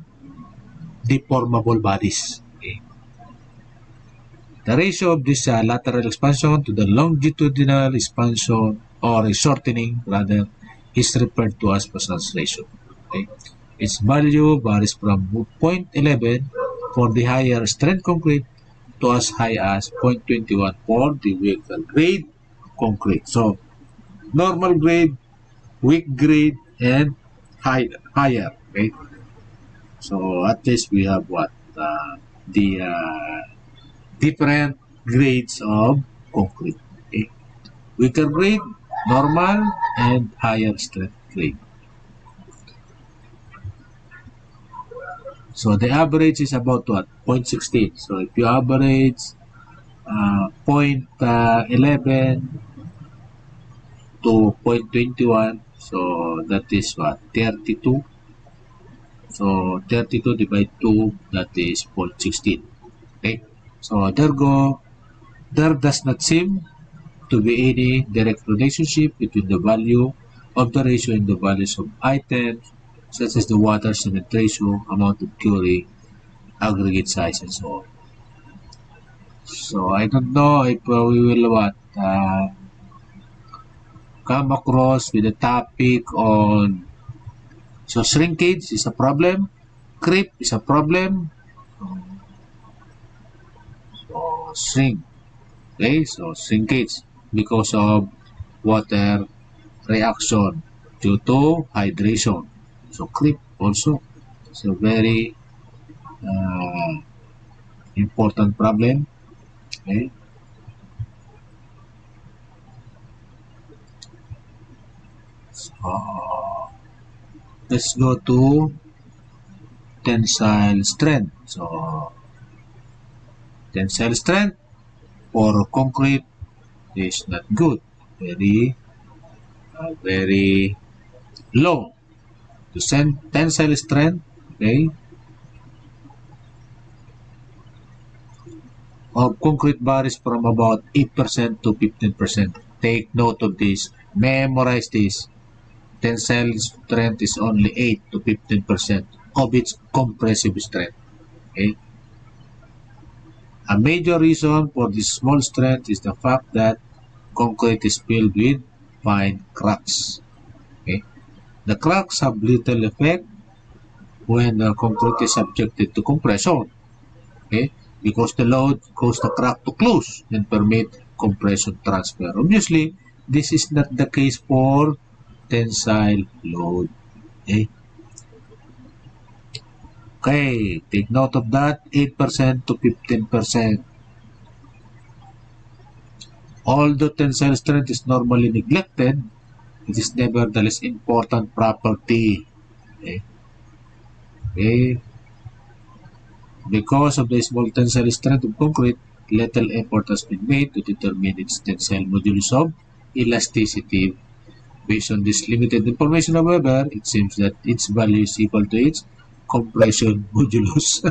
Speaker 1: deformable bodies. Okay. The ratio of this lateral expansion to the longitudinal expansion or shortening rather is referred to as Poisson's ratio. Okay. Its value varies from 0.11 for the higher strength concrete to as high as 0.21 for the weaker grade concrete. So normal grade, weak grade, and higher. Okay. So at least we have what the different grades of concrete. Okay. Weaker grade, normal, and higher strength grade. So the average is about what? 0.16. So if you average 0.11 to 0.21, so that is what, 32. So 32 divided 2, that is 0.16. Okay, so there does not seem to be any direct relationship between the value of the ratio and the values of items such as the water cement ratio, amount of curing, aggregate size, and so on. So I don't know if we will come across with a topic on, so shrinkage is a problem, creep is a problem, so shrink, okay, so shrinkage because of water reaction due to hydration, so creep also is a very important problem, okay. So let's go to tensile strength. So tensile strength for concrete is not good, very low. To send tensile strength, okay, of concrete varies from about 8% to 15%. Take note of this, memorize this. Tensile strength is only 8 to 15% of its compressive strength. Okay? A major reason for this small strength is the fact that concrete is filled with fine cracks. Okay? The cracks have little effect when the concrete is subjected to compression. Okay? Because the load causes the crack to close and permit compression transfer. Obviously, this is not the case for tensile load. Okay? Okay, take note of that, 8% to 15%. Although tensile strength is normally neglected, it is nevertheless important property. Okay? Okay? Because of the small tensile strength of concrete, little effort has been made to determine its tensile modulus of elasticity. Based on this limited information, however, it seems that its value is equal to its compression modulus.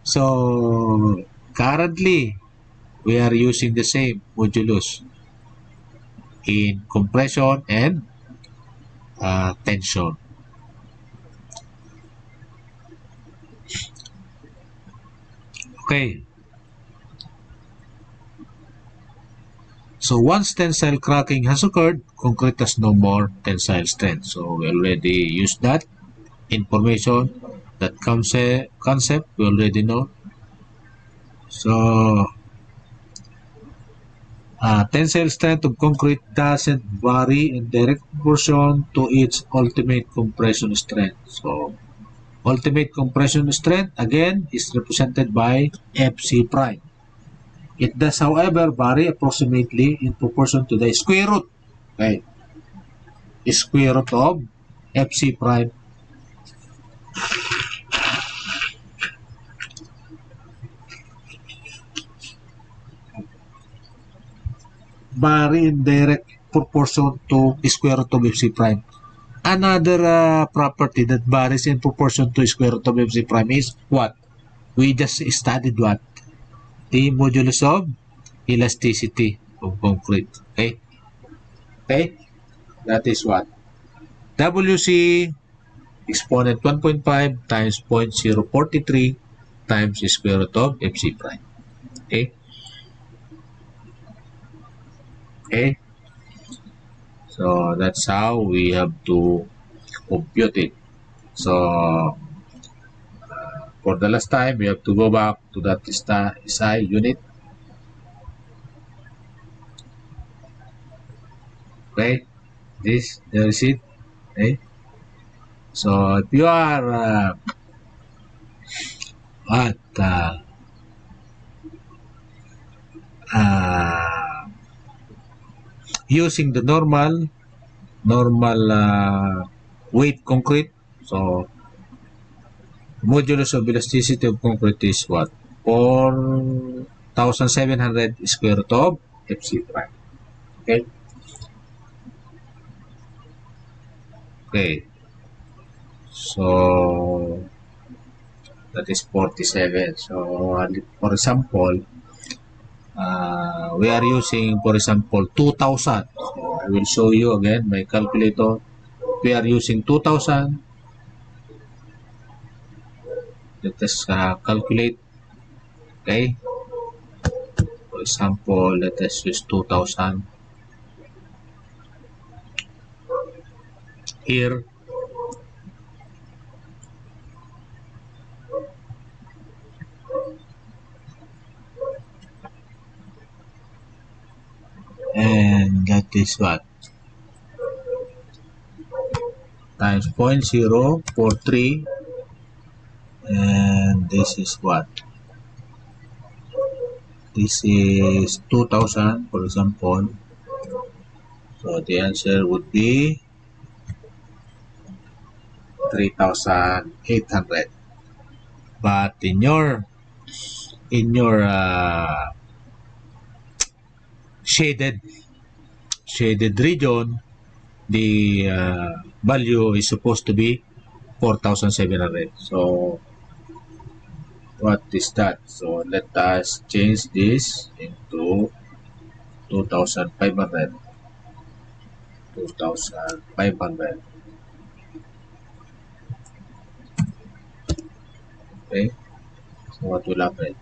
Speaker 1: So currently, we are using the same modulus in compression and tension. Okay. So once tensile cracking has occurred, concrete has no more tensile strength. So we already used that information, that concept we already know. So tensile strength of concrete doesn't vary in direct proportion to its ultimate compression strength. So ultimate compression strength again is represented by FC prime. It does, however, vary approximately in proportion to the square root. Okay. Square root of FC prime. Vary in direct proportion to square root of FC prime. Another property that varies in proportion to square root of FC prime is what? We just studied what? The modulus of elasticity of concrete. Okay? Okay? That is what? WC exponent 1.5 times 0.043 times square root of FC prime. Okay? Okay? So that's how we have to compute it. So for the last time, we have to go back to that SI unit. Okay, there is it. Okay, so if you are using the normal weight concrete, so modulus of elasticity of concrete is what? 4,700 square root of FC prime. Okay? Okay. So, that is 47. So, for example, we are using, for example, 2,000. So, I will show you again my calculator. We are using 2,000. Let us calculate. Okay. For example, let us use 2,000. Here, and that is what? Times 0.043, and this is what? This is 2,000, for example. So the answer would be 3,800. But in your shaded region, the value is supposed to be 4,700. So what is that? So let us change this into 2,500. 2,500. Okay. So what will happen?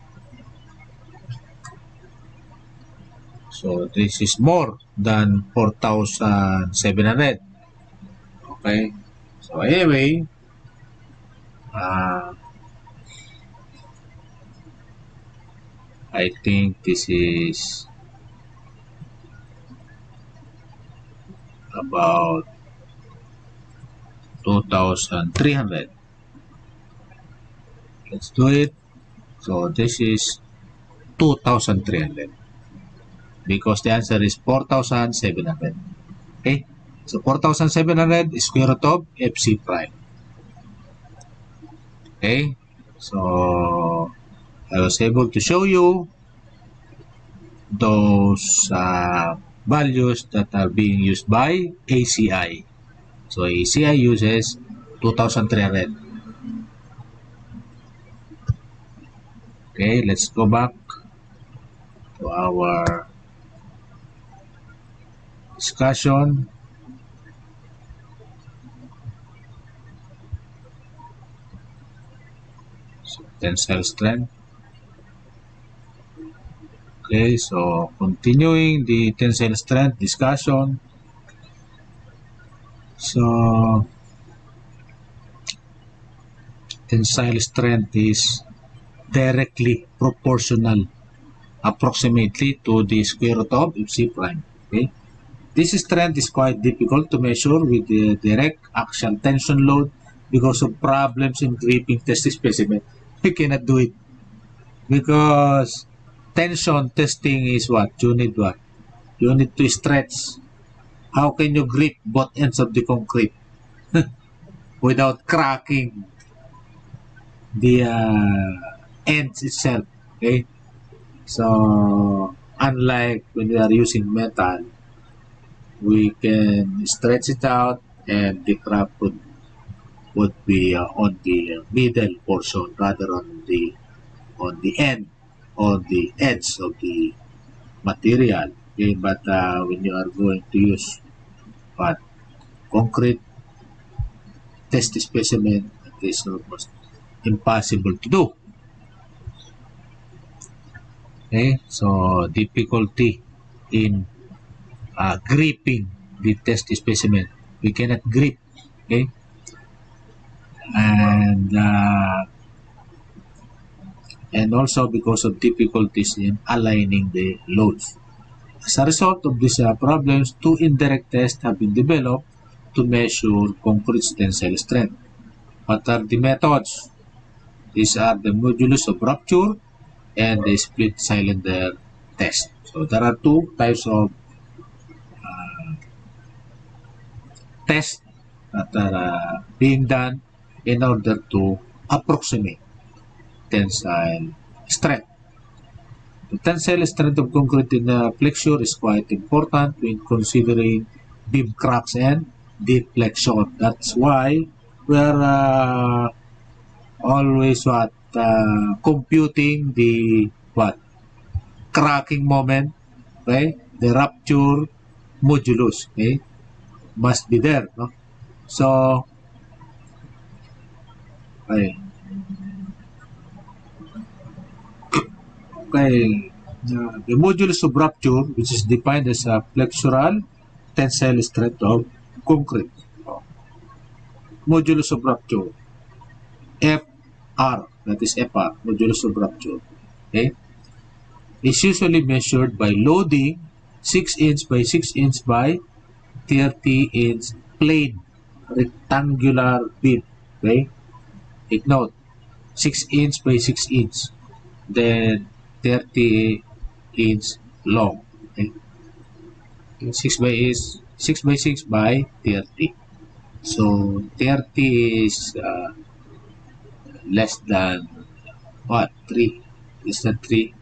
Speaker 1: So this is more than 4,700. Okay. So anyway, I think this is about 2,300. Let's do it. So this is 2,300 because the answer is 4,700. Okay. So 4,700 is square root of FC prime. Okay. So I was able to show you those values that are being used by ACI. So ACI uses 2,300. Okay, let's go back to our discussion. So, tensile strength. Okay, so continuing the tensile strength discussion. So, tensile strength is directly proportional approximately to the square root of FC prime. Okay, this strength is quite difficult to measure with the direct axial tension load because of problems in gripping test specimen. We cannot do it because tension testing is what? You need what? You need to stretch. How can you grip both ends of the concrete without cracking the ends itself? Okay, so unlike when we are using metal, we can stretch it out and the crack would be on the middle portion rather on the end, on the edge of the material. Okay, but when you are going to use what concrete test specimen, it is almost impossible to do. Okay, so difficulty in gripping the test specimen. We cannot grip. Okay, and also because of difficulties in aligning the loads. As a result of these problems, two indirect tests have been developed to measure concrete tensile strength. What are the methods? These are the Modulus of Rapture and the split cylinder test. So there are two types of tests that are being done in order to approximate tensile strength. The tensile strength of concrete in flexure is quite important when considering beam cracks and deflection. That's why we are always computing the cracking moment, okay? The rupture modulus, okay? Must be there, no? So, okay. The modulus of rupture, which is defined as a flexural tensile strength of concrete. Modulus of rupture, FR, that is FR, modulus of rupture, okay, is usually measured by loading 6 inch by 6 inch by 30 inch plain rectangular beam, okay. Take note, 6 inch by 6 inch, then 30 inch long, okay. 6 by 6 by 30. So 30 is less than 3? Is that 3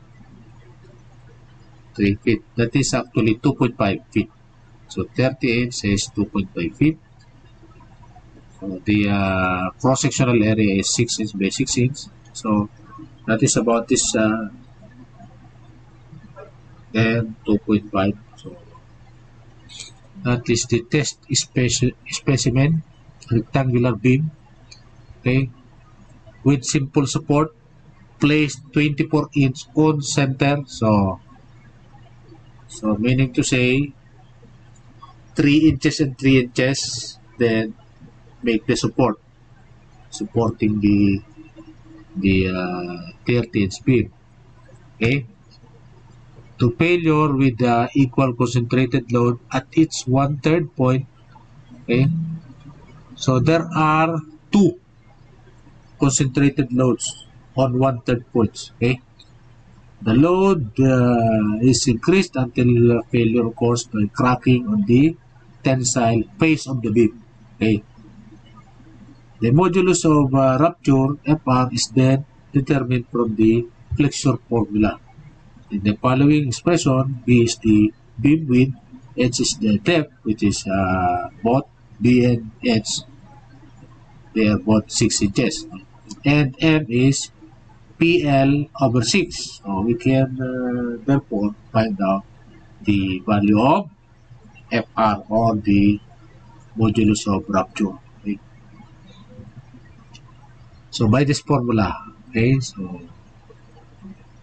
Speaker 1: feet? That is actually 2.5 feet. So 30 inch is 2.5 feet. So the cross-sectional area is 6 inch by 6 inch. So that is about this then 2.5. So that is the test specimen, rectangular beam, okay, with simple support, placed 24 inch on center. So meaning to say 3 inches and 3 inches, then make the support supporting the 30 inch beam, okay, to failure with the equal concentrated load at its 1/3 point, okay. So there are 2 concentrated loads on 1/3 points, okay. The load is increased until failure occurs by cracking on the tensile face of the beam, okay. The modulus of rupture, FR, is then determined from the flexure formula. In the following expression, B is the beam width, H is the depth, which is both B and H, they are both 6 inches, and M is PL over 6. So we can therefore find out the value of FR, or the modulus of rupture, okay. So by this formula, okay, so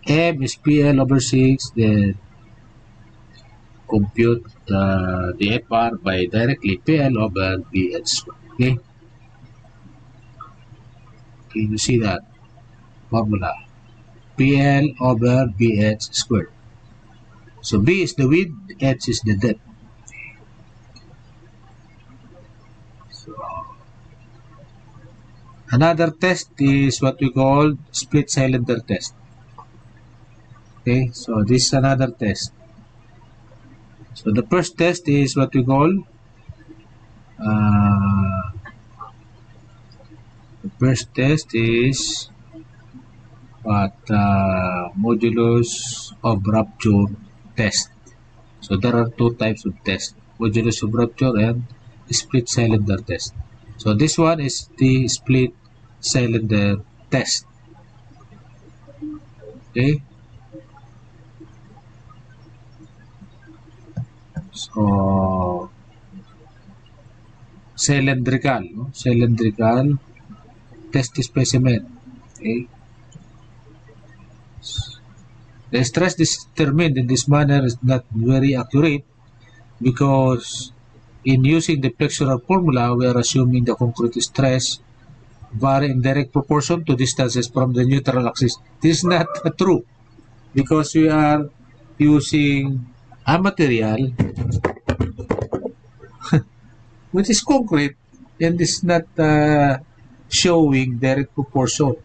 Speaker 1: M is PL over 6, then compute the FR by directly PL over BH squared, okay. Can you see that formula? PL over BH squared. So B is the width, H is the depth. So another test is what we call split cylinder test. Okay, so this is another test. So the first test is what we call the first test is modulus of rupture test. So there are 2 types of tests, modulus of rupture and split cylinder test. So this one is the split cylinder test, okay. So cylindrical test specimen, okay. The stress determined in this manner is not very accurate because in using the flexural formula, we are assuming the concrete stress vary in direct proportion to distances from the neutral axis. This is not true because we are using a material which is concrete and is not showing direct proportion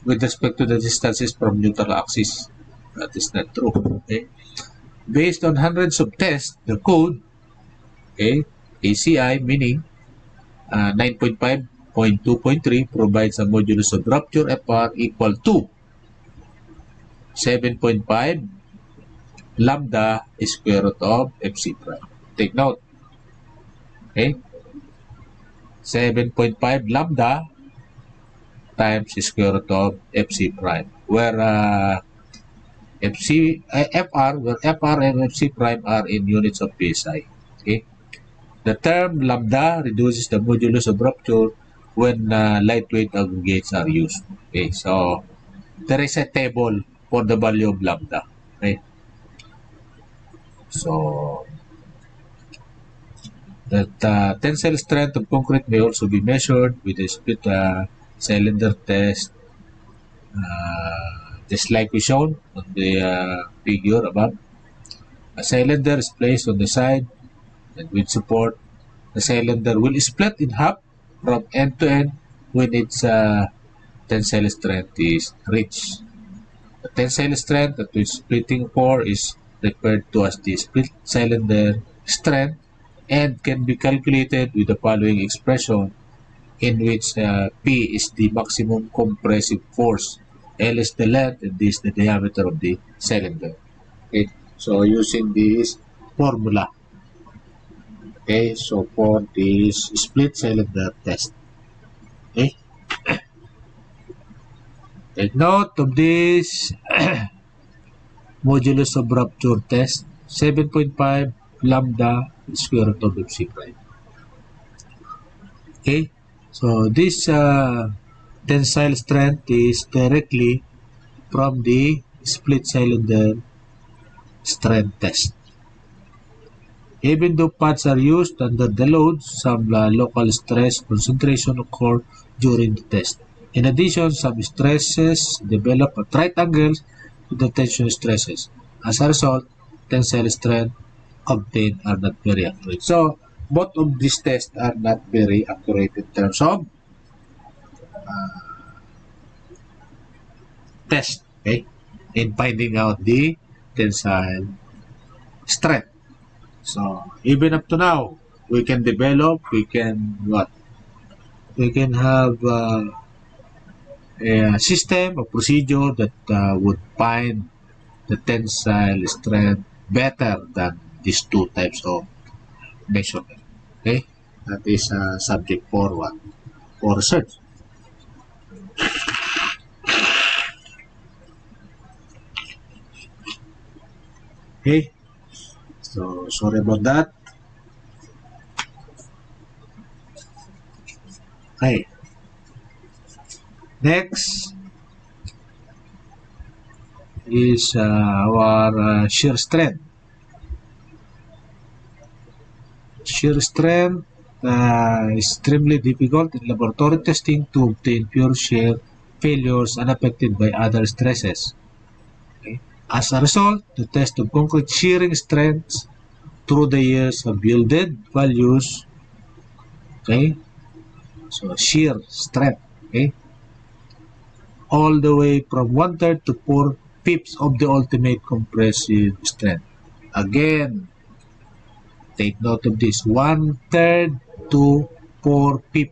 Speaker 1: with respect to the distances from neutral axis. That is not true, okay. Based on hundreds of tests, the code, okay, ACI meaning 9.5 point 2.3 provides a modulus of rupture FR equal to 7.5 lambda square root of FC prime. Take note. Okay? 7.5 lambda times square root of FC prime. Where FR and FC prime are in units of PSI. Okay? The term lambda reduces the modulus of rupture when lightweight aggregates are used. Okay, so there is a table for the value of lambda. Okay, so that tensile strength of concrete may also be measured with a split cylinder test, just like we shown on the figure above. A cylinder is placed on the side and with support. The cylinder will split in half from end to end when its tensile strength is reached. The tensile strength that we're splitting for is referred to as the split cylinder strength and can be calculated with the following expression, in which P is the maximum compressive force, L is the length, and D is the diameter of the cylinder. Okay, so using this formula. Okay, so for this split cylinder test. Okay, take note of this modulus of rupture test, 7.5 lambda square root of FC prime. Okay, so this tensile strength is directly from the split cylinder strength test. Even though pads are used under the load, some local stress concentration occur during the test. In addition, some stresses develop at right angles to the tension stresses. As a result, tensile strength obtained are not very accurate. So, both of these tests are not very accurate in terms of test, okay, in finding out the tensile strength. So, even up to now, we can develop, we can have a system, a procedure that would find the tensile strength better than these two types of measurement. Okay, that is a subject for what? For research. Okay, so sorry about that. Okay, next is our shear strength. Shear strength is extremely difficult in laboratory testing to obtain pure shear failures unaffected by other stresses. Okay. As a result, the test of concrete shearing strengths through the years have yielded values. Okay, so shear strength. Okay, all the way from 1/3 to 4/5 of the ultimate compressive strength. Again, take note of this, 1/3 to 4/5.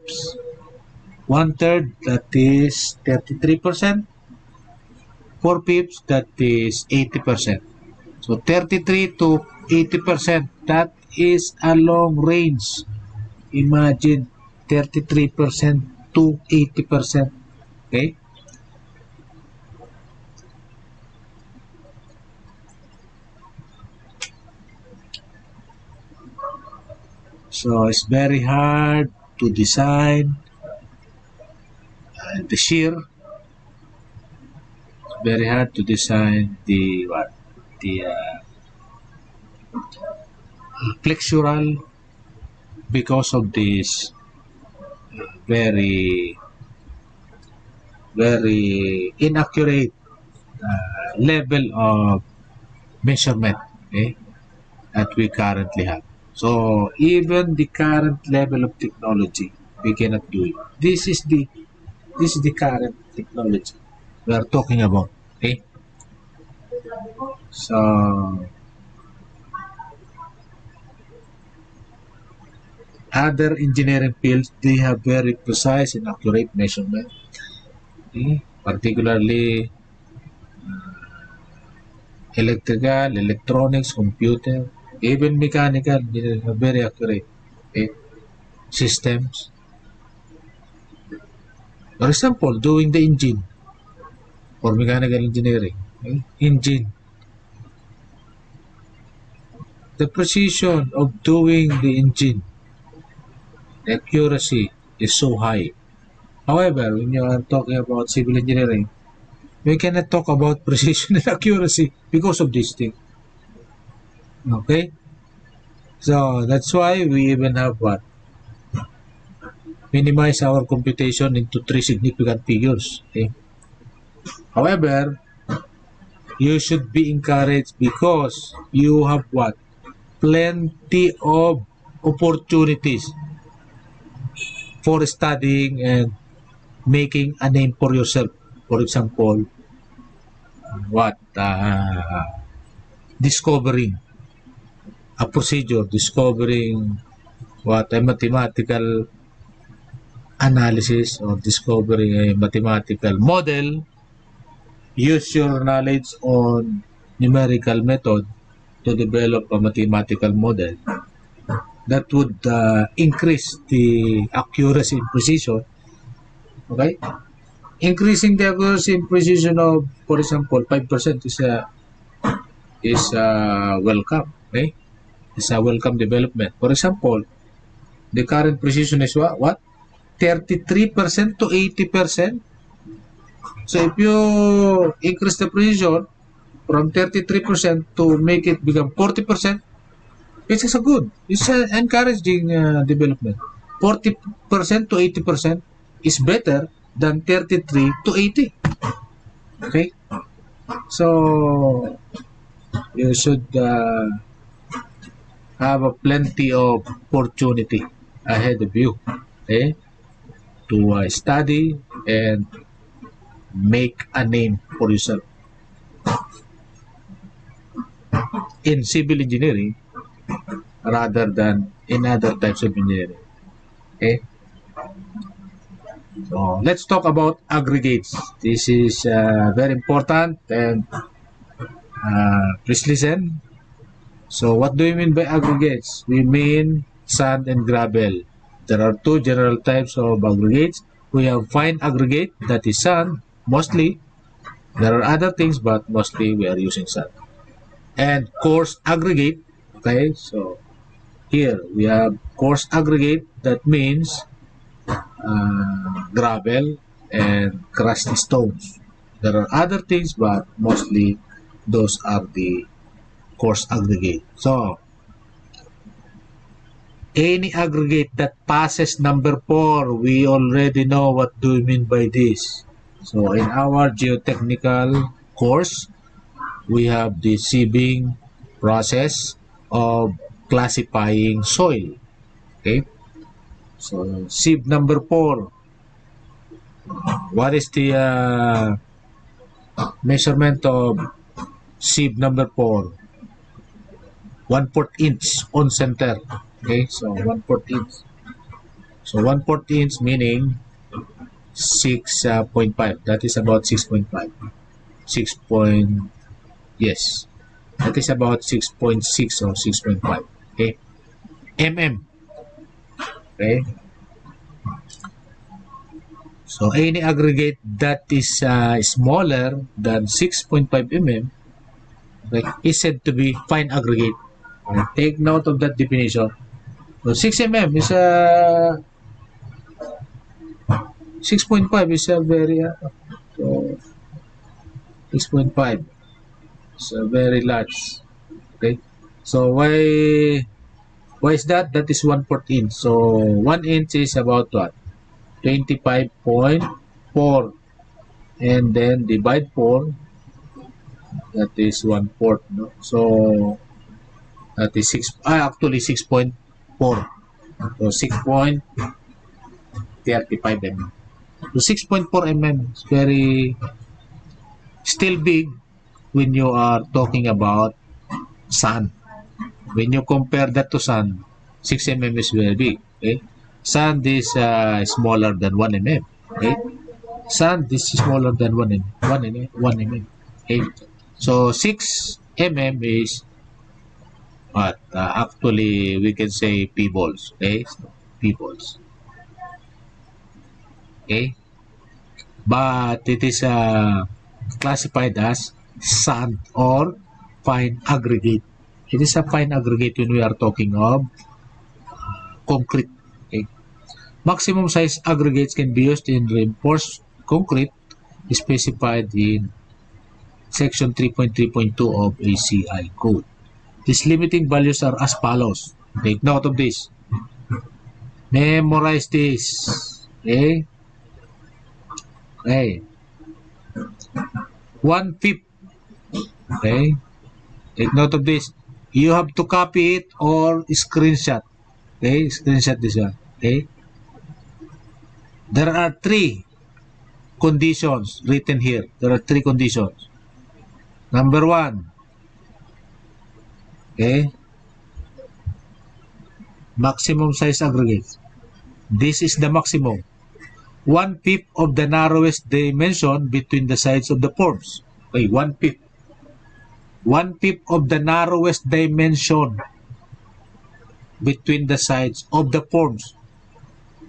Speaker 1: 1/3, that is 33%. 4/5, that is 80%. So 33 to 80%, that is a long range. Imagine 33% to 80%. Okay? So it's very hard to design the shear. It's very hard to design the flexural because of this very inaccurate level of measurement, okay, that we currently have. So even the current level of technology, we cannot do it. This is the current technology we are talking about. Okay, so other engineering fields, they have very precise and accurate measurement. Okay? Particularly electrical, electronics, computer, even mechanical, they have very accurate, okay, systems. For example, doing the engine for mechanical engineering, okay? Engine. The precision of doing the engine, the accuracy is so high. However, when you are talking about civil engineering, we cannot talk about precision and accuracy because of this thing. Okay? So, that's why we even have what? Minimize our computation into 3 significant figures. Okay? However, you should be encouraged because you have what? Plenty of opportunities for studying and making a name for yourself. For example, what? Discovering a procedure, discovering what? A mathematical analysis, or discovering a mathematical model. Use your knowledge on numerical method to develop a mathematical model that would increase the accuracy and precision. Okay? Increasing the accuracy and precision of, for example, 5% is welcome. Okay? It's a welcome development. For example, the current precision is what? 33% to 80%. So if you increase the precision from 33% to make it become 40%, it's a good. It's an encouraging development. 40% to 80% is better than 33 to 80. Okay? So, you should have a plenty of opportunity ahead of you. Okay? To study and make a name for yourself. In civil engineering rather than in other types of engineering. Okay? So, let's talk about aggregates. This is very important, and please listen. So, what do we mean by aggregates? We mean sand and gravel. There are 2 general types of aggregates. We have fine aggregate, that is sand, mostly. There are other things, but mostly we are using sand. And coarse aggregate, okay, so here we have coarse aggregate, that means gravel and crushed stones. There are other things, but mostly those are the coarse aggregate. So, any aggregate that passes number 4, we already know what do we mean by this. So, in our geotechnical course, we have the sieving process of classifying soil. Okay? So, sieve number 4. What is the measurement of sieve number 4? 1/4 inch on center. Okay, so 1/4 inch. So 1/4 inch meaning 6.5. That is about 6.5. 6. Yes. That is about 6.6 or 6.5. Okay. Okay. So any aggregate that is smaller than 6.5 okay, is said to be fine aggregate. Okay. Take note of that definition. So 6 is 6.5 is a very so 6.5 is a very large. Okay. So why is that? That is 1/4 inch. So 1 inch is about what? 25.4, and then divide 4, that is 1/4, no? So that is actually 6.4. So 6.35 mm. So 6.4 mm is very still big when you are talking about sand. When you compare that to sand, 6 mm is very big. Okay? Sand is smaller than 1 mm. Okay? Sand is smaller than 1 mm. Okay? So 6 mm is what? Actually, we can say pebbles. Okay? So, pebbles. Okay? But it is classified as sand or fine aggregate. It is a fine aggregate when we are talking of concrete. Okay? Maximum size aggregates can be used in reinforced concrete specified in section 3.3.2 of ACI code. These limiting values are as follows. Take note of this. Memorize this. Okay? Okay. 1/5. Okay? Take note of this. You have to copy it or screenshot. Okay? Screenshot this one. Okay? There are 3 conditions written here. There are 3 conditions. Number 1. Okay? Maximum size aggregates. This is the maximum. 1/5 of the narrowest dimension between the sides of the forms. Okay, 1/5. 1/5 of the narrowest dimension between the sides of the forms.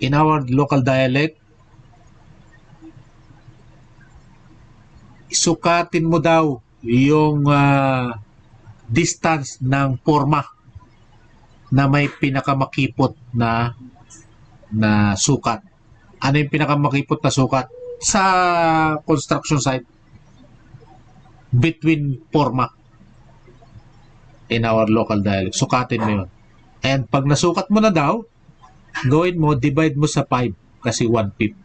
Speaker 1: In our local dialect, sukatin mo daw yung distance ng forma na may pinakamakipot na sukat. Ano yung pinakamakipot na sukat? Sa construction site, between forma. In our local dialect, sukatin mo yun. And pag nasukat mo na daw, gawin mo, divide mo sa 5 kasi 1/5.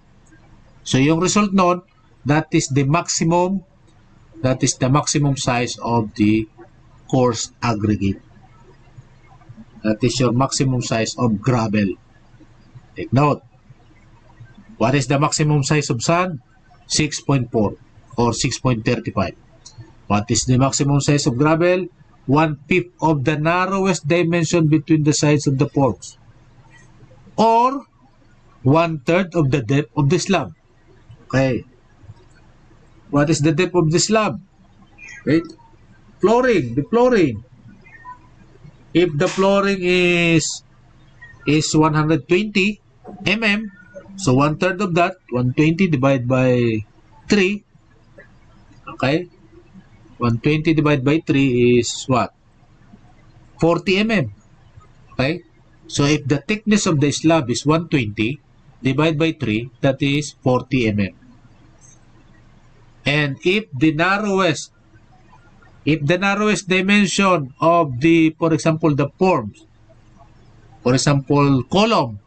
Speaker 1: So yung result nun, that is the maximum size of the coarse aggregate. That is your maximum size of gravel. Take note. What is the maximum size of sand? 6.4 or 6.35. What is the maximum size of gravel? 1/5 of the narrowest dimension between the sides of the forms, or 1/3 of the depth of the slab. Okay. What is the depth of the slab? Okay. Flooring. The flooring. If the flooring is 120 mm, so 1/3 of that, 120 divided by 3. Okay. 120 divided by 3 is what? 40 mm. Okay? So if the thickness of the slab is 120 divided by 3, that is 40 mm. And if the narrowest dimension of the, for example, the forms, for example, column,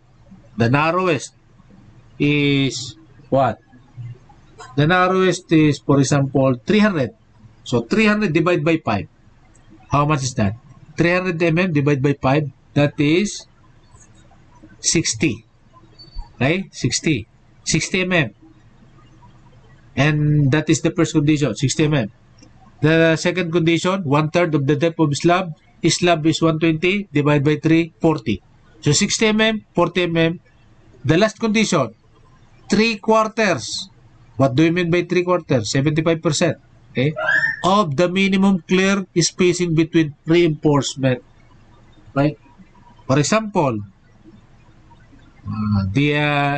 Speaker 1: the narrowest is what? The narrowest is, for example, 300. So 300 divided by 5. How much is that? 300 mm divided by 5. That is 60. Okay? 60 mm. And that is the first condition, 60 mm. The second condition, 1/3 of the depth of slab. Slab is 120 divided by 3, 40. So 60 mm, 40 mm. The last condition, 3/4. What do you mean by 3/4? 75%. Okay? Of the minimum clear spacing between reinforcement. Right? For example, the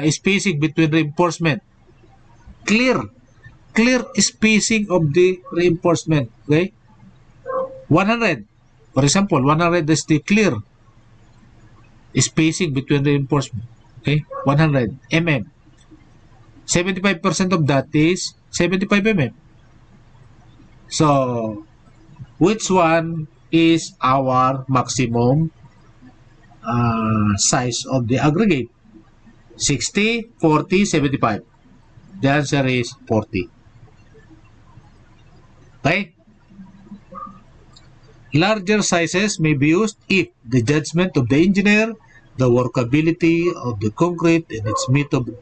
Speaker 1: spacing between reinforcement. Clear spacing of the reinforcement. Okay? 100. For example, 100 is the clear spacing between reinforcement. Okay? 100 mm. 75% of that is 75 mm. So, which one is our maximum size of the aggregate? 60, 40, 75. The answer is 40. Okay? Larger sizes may be used if the judgment of the engineer, the workability of the concrete, and its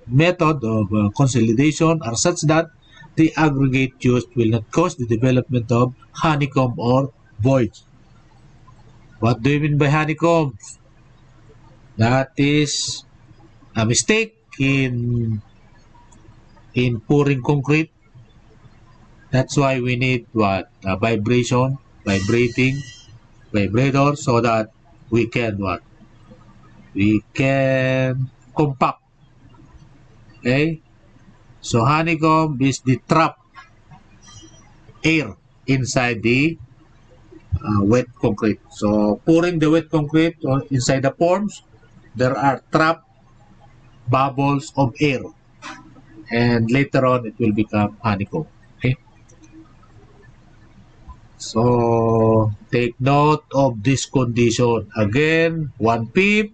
Speaker 1: method of consolidation are such that the aggregate used will not cause the development of honeycomb or voids. What do you mean by honeycombs? That is a mistake in pouring concrete. That's why we need what? A vibration, vibrator, so that we can what? We can compact. Okay? So honeycomb is the trap air inside the wet concrete. So pouring the wet concrete inside the forms, there are trapped bubbles of air, and later on it will become honeycomb. Okay? So take note of this condition. Again, 1/5,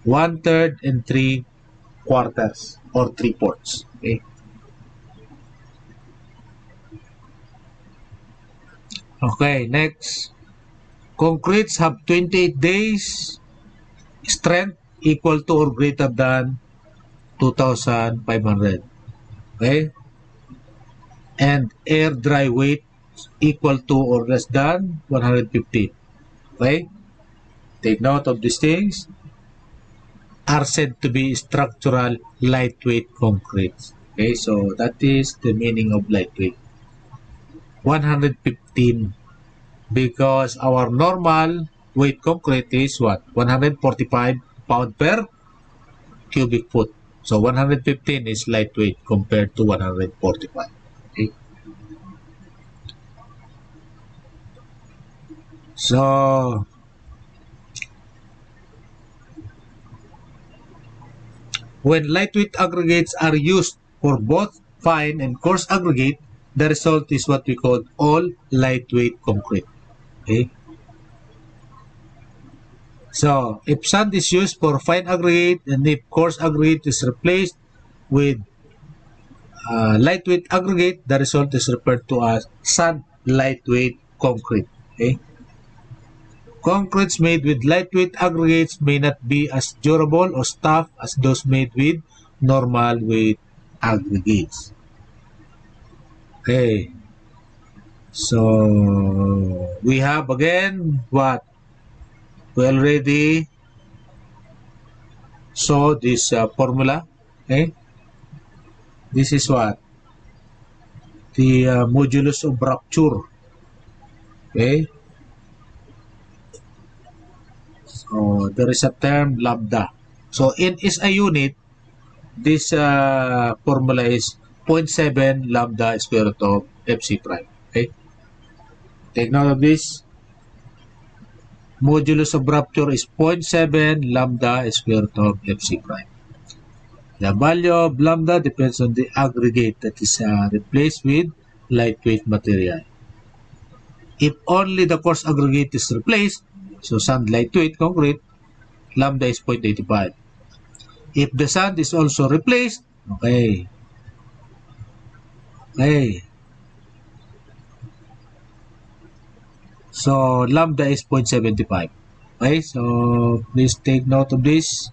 Speaker 1: 1/3, and 3/4 or 3/4. Okay? Okay, next. Concretes have 28 days strength equal to or greater than 2,500. Okay? And air dry weight equal to or less than 150. Okay? Take note of these things. Are said to be structural lightweight concretes. Okay, so that is the meaning of lightweight. 115, because our normal weight concrete is what? 145 pound per cubic foot. So 115 is lightweight compared to 145. Okay. So when lightweight aggregates are used for both fine and coarse aggregate, the result is what we call all lightweight concrete. Okay. So if sand is used for fine aggregate and if coarse aggregate is replaced with lightweight aggregate, the result is referred to as sand lightweight concrete. Okay. Concretes made with lightweight aggregates may not be as durable or tough as those made with normal weight aggregates. Okay. So we have again what? We already saw this formula. Okay. This is what? The modulus of rupture. Okay. So there is a term lambda. So in SI unit, this formula is 0.7 lambda square root of FC prime. Okay. Take note of this. Modulus of rupture is 0.7 lambda square root of FC prime. The value of lambda depends on the aggregate that is replaced with lightweight material. If only the coarse aggregate is replaced, so sand lightweight concrete, lambda is 0.85. If the sand is also replaced, okay. So lambda is 0.75. Okay, so please take note of this.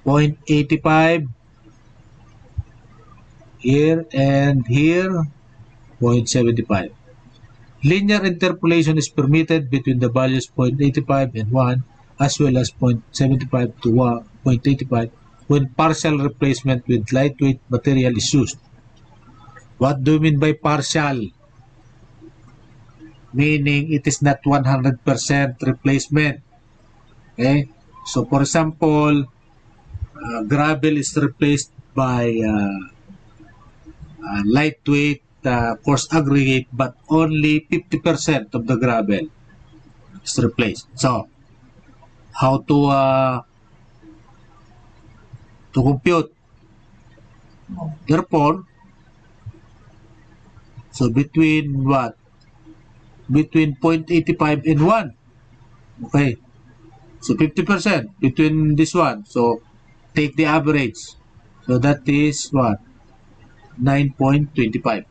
Speaker 1: 0.85 here and here, 0.75. Linear interpolation is permitted between the values 0.85 and 1 as well as 0.75 to 0.85 when partial replacement with lightweight material is used. What do you mean by partial? Meaning it is not 100% replacement. Okay? So for example, gravel is replaced by lightweight coarse aggregate, but only 50% of the gravel is replaced. So how to compute? Therefore, so between what? Between 0.85 and 1. Okay. So 50% between this one. So take the average. So that is what? 9.25.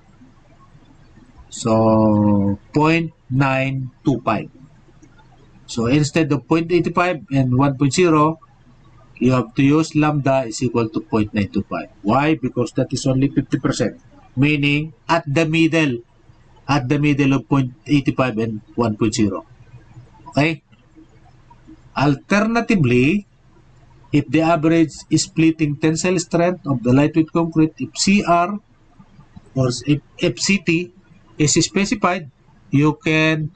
Speaker 1: So 0.925. So instead of 0.85 and 1.0, you have to use lambda is equal to 0.925. Why? Because that is only 50%. Meaning at the middle of 0.85 and 1.0. Okay? Alternatively,
Speaker 2: if the average splitting tensile strength of the lightweight concrete, if CR or if FCT is specified, you can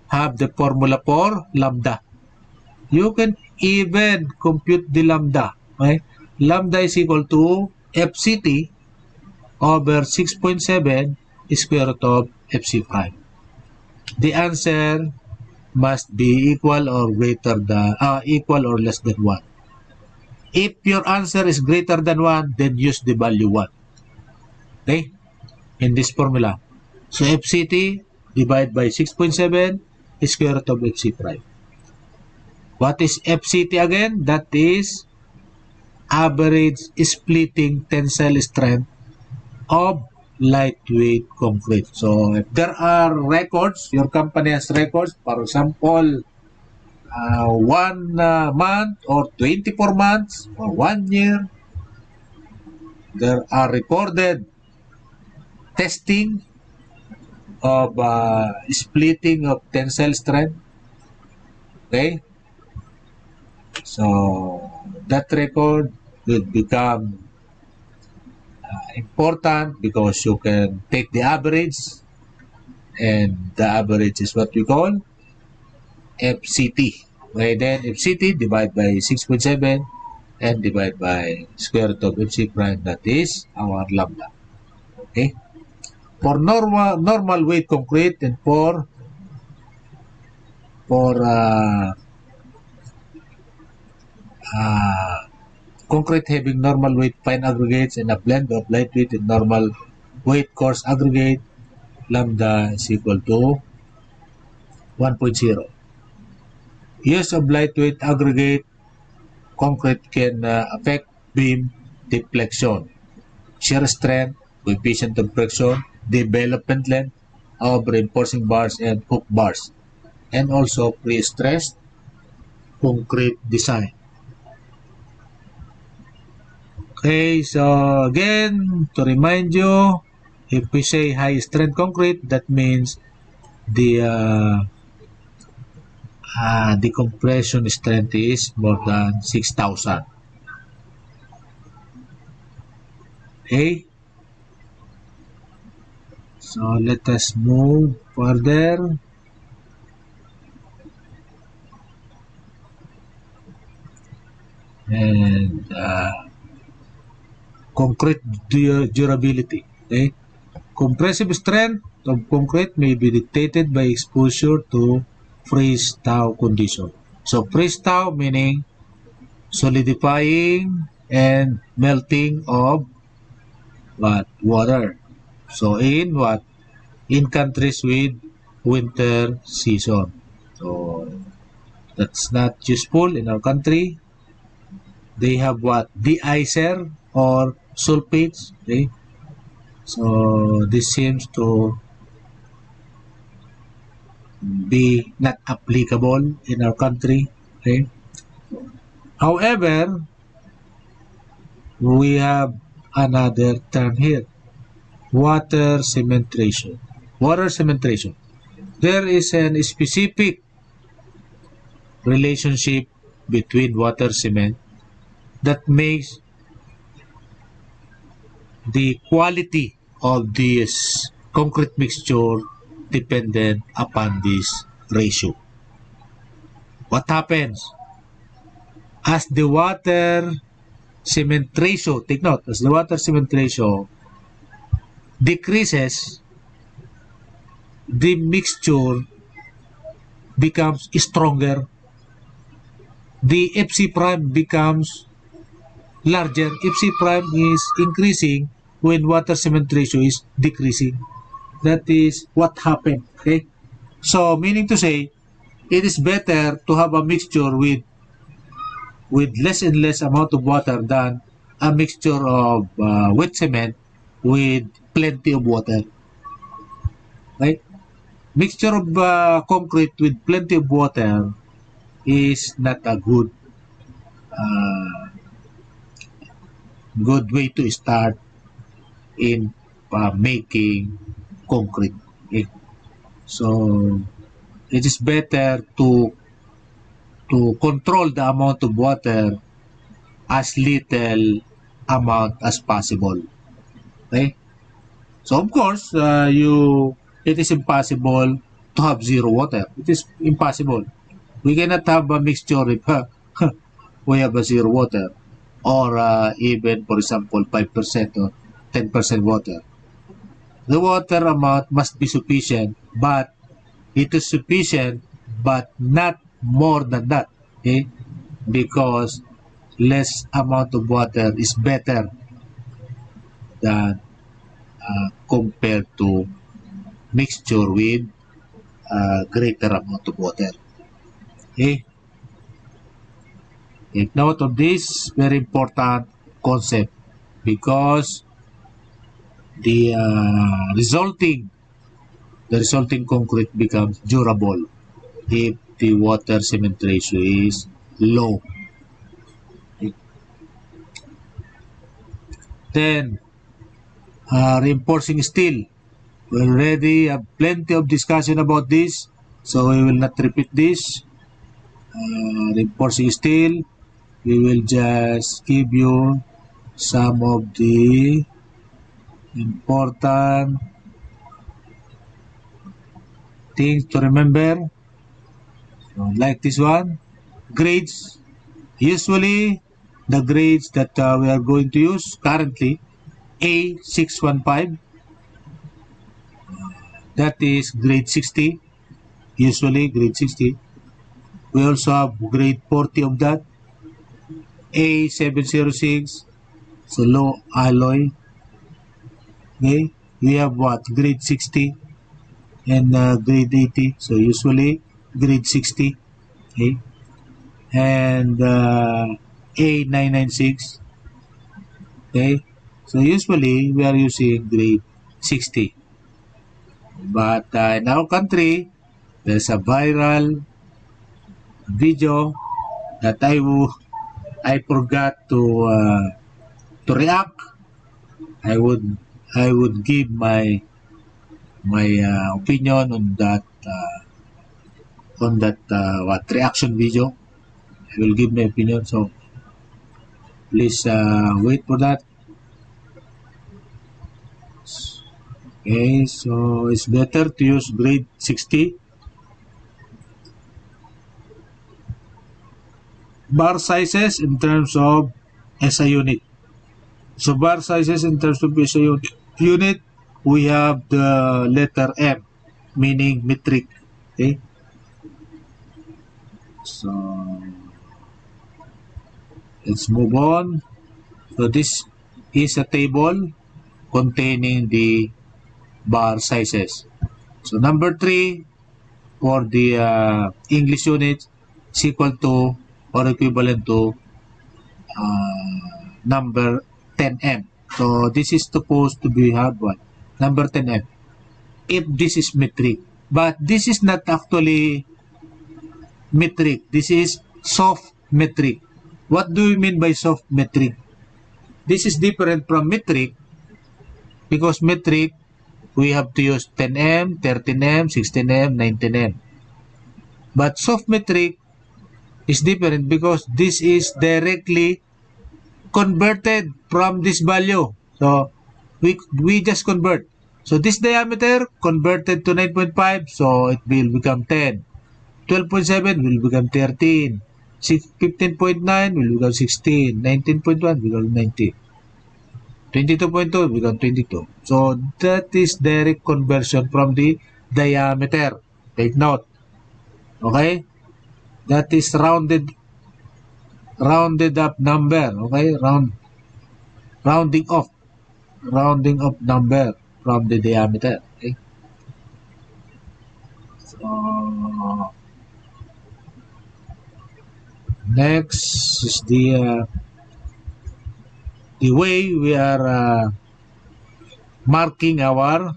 Speaker 2: have the formula for lambda. You can even compute the lambda. Okay? Lambda is equal to FCT over 6.7 square root of FC prime. The answer must be equal or less than 1. If your answer is greater than 1, then use the value 1. Okay? In this formula. So FCT divided by 6.7 square root of FC prime. What is FCT again? That is average splitting tensile strength of lightweight concrete. So if there are records, your company has records, for example, 1 month or 24 months or 1 year, there are recorded testing of splitting of tensile strength. Okay? So that record will become important because you can take the average, and the average is what we call FCT. Okay, then FCT divided by 6.7 and divided by square root of FC prime, that is our lambda. Okay? For normal weight concrete and for concrete having normal weight fine aggregates and a blend of lightweight and normal weight coarse aggregate, lambda is equal to 1.0. Use of lightweight aggregate concrete can affect beam deflection, shear strength, coefficient of friction, development length of reinforcing bars and hook bars, and also pre-stressed concrete design. Okay, so again, to remind you, if we say high strength concrete, that means the compression strength is more than 6,000. Okay, so let us move further. And concrete durability. Okay? Compressive strength of concrete may be dictated by exposure to freeze-thaw condition. So freeze-thaw meaning solidifying and melting of water. So in countries with winter season. So that's not useful in our country. They have de-icer or sulfates. Okay? So this seems to be not applicable in our country. Okay? However, we have another term here, water cementation. Water cementation. There is a specific relationship between water cement that makes the quality of this concrete mixture dependent upon this ratio. What happens? As the water cement ratio, take note, as the water cement ratio decreases, the mixture becomes stronger. The FC prime becomes larger. FC prime is increasing when water cement ratio is decreasing. That is what happened. Okay? So, meaning to say, it is better to have a mixture with less and less amount of water than a mixture of wet cement with plenty of water. Right? Mixture of concrete with plenty of water is not a good way to start in making concrete. Okay? So it is better to control the amount of water as little amount as possible. Okay? So of course, it is impossible to have zero water. It is impossible. We cannot have a mixture if we have a zero water, or even, for example, 5% or 10% water. The water amount must be sufficient, but it is sufficient, but not more than that. Okay? Because less amount of water is better than compared to mixture with greater amount of water. Okay? Take note of this very important concept, because the resulting concrete becomes durable if the water cement ratio is low. Okay. Then, reinforcing steel. We already have plenty of discussion about this, so we will not repeat this. Reinforcing steel, we will just give you some of the important things to remember. So, like this one, grades. Usually, the grades that we are going to use currently, A615, that is grade 60, usually grade 60. We also have grade 40 of that, A706, so low alloy. Okay, we have what? Grade 60 and grade 80, so usually grade 60. Okay, and A996. Okay, so usually we are using grade 60. But in our country, there's a viral video that I forgot to react. I would give my opinion on that reaction video. I will give my opinion, so please wait for that. Okay, so it's better to use grade 60. Bar sizes in terms of SI unit. So bar sizes in terms of SI unit, we have the letter M, meaning metric. Okay. So let's move on. So this is a table containing the bar sizes. So number 3 for the English unit is equal to or equivalent to number 10M. So this is supposed to be hard one, number 10M, if this is metric. But this is not actually metric. This is soft metric. What do we mean by soft metric? This is different from metric, because metric, we have to use 10M, 13M, 16M, 19M. But soft metric is different because this is directly converted from this value. So we just convert. So this diameter converted to 9.5, so it will become 10. 12.7 will become 13. 15.9 will become 16. 19.1 will become 19. 22.2 become 22. So that is direct conversion from the diameter. Take note. Okay? That is rounded up number. Okay? Rounding off number from the diameter. Okay? So next is the way we are marking our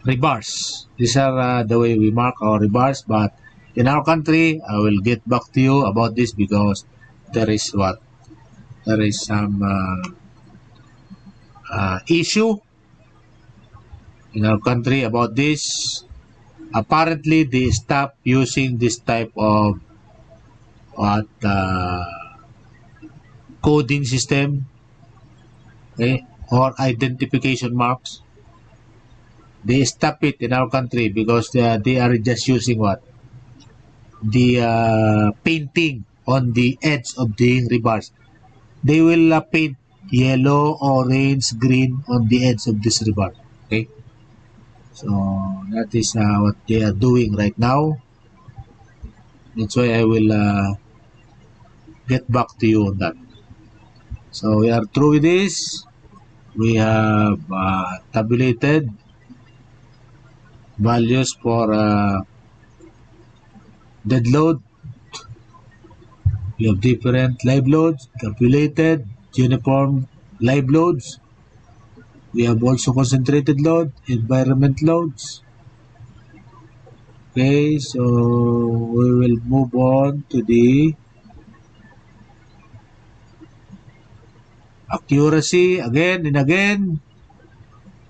Speaker 2: rebars. These are the way we mark our rebars, but in our country, I will get back to you about this because there is some issue in our country about this. Apparently, they stopped using this type of what coding system, okay, or identification marks. They stop it in our country because they are just using what? The painting on the edge of the rebars. They will paint yellow, orange, green on the edge of this rebar. Okay, so that is what they are doing right now. That's why I will get back to you on that. So we are through with this. We have tabulated values for dead load. We have different live loads, tabulated, uniform live loads. We have also concentrated load, environment loads. Okay, so we will move on to the accuracy again and again.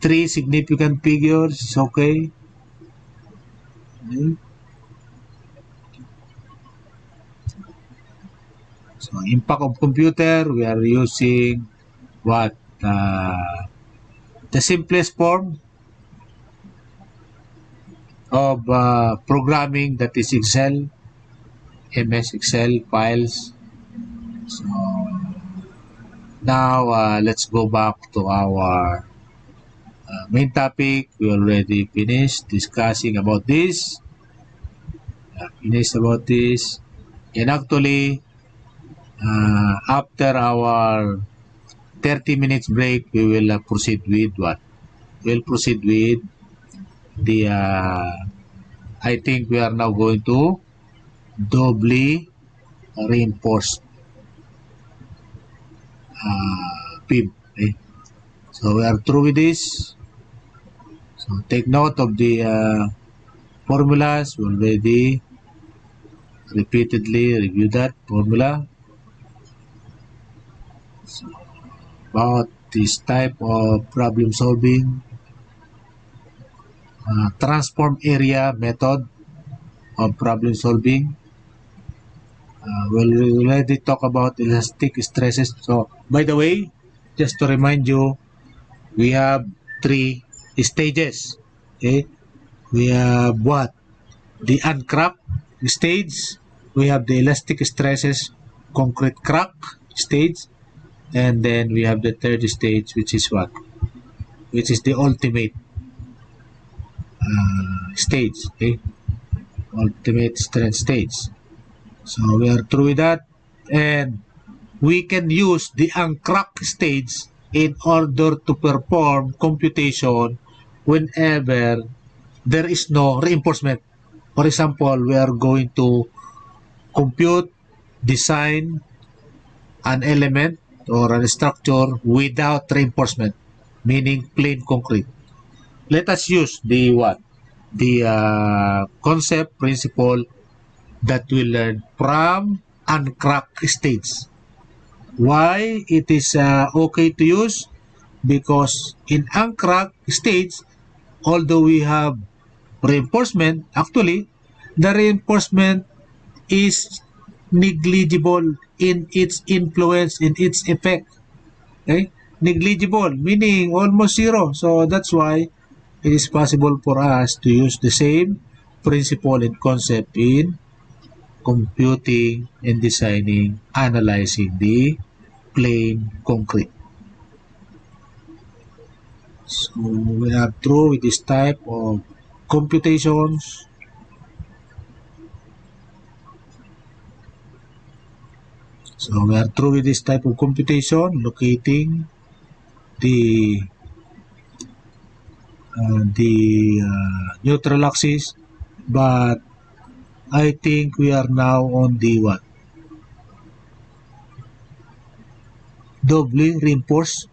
Speaker 2: 3 significant figures is okay. So impact of computer, we are using what? The simplest form of programming, that is Excel, MS Excel files. So now let's go back to our main topic. We already finished discussing about this. And actually, after our 30 minutes break, we will proceed with what? We'll proceed with the, I think we are now going to doubly reinforced PIIE. Okay? So we are through with this. So take note of the formulas. We already repeatedly review that formula. So about this type of problem solving, transform area method of problem solving. We'll already talk about elastic stresses. So by the way, just to remind you, we have 3 stages. Okay, we have what? The uncrack stage. We have the elastic stresses concrete crack stage, and then we have the third stage, which is what? Which is the ultimate stage. Okay, ultimate strength stage. So we are through with that, and we can use the uncrack stage in order to perform computation whenever there is no reinforcement. For example, we are going to compute, design an element or a structure without reinforcement, meaning plain concrete. Let us use the what? The concept principle that we learned from uncracked stage. Why it is okay to use? Because in uncracked stage, although we have reinforcement, actually the reinforcement is negligible in its influence, in its effect. Okay? Negligible, meaning almost zero. So that's why it is possible for us to use the same principle and concept in computing and designing, analyzing the plain concrete. So we are through with this type of computations. So we are through with this type of computation, locating the neutral axis, but I think we are now on the what? Doubly reinforced.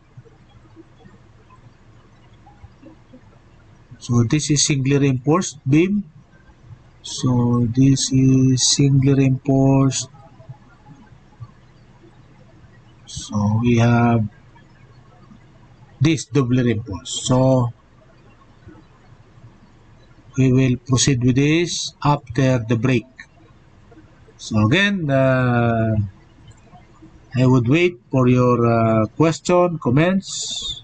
Speaker 2: So this is singly reinforced beam. So this is singly reinforced. So we have this doubly reinforced. So we will proceed with this after the break. So again, I would wait for your question, comments.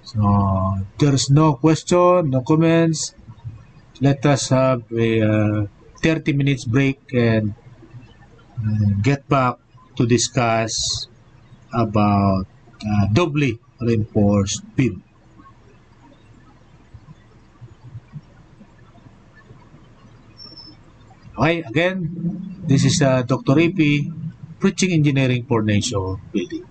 Speaker 2: So there's no question, no comments. Let us have a 30 minutes break and get back to discuss about doubly reinforced beam. Okay, again, this is Dr. AP, preaching engineering for nation building.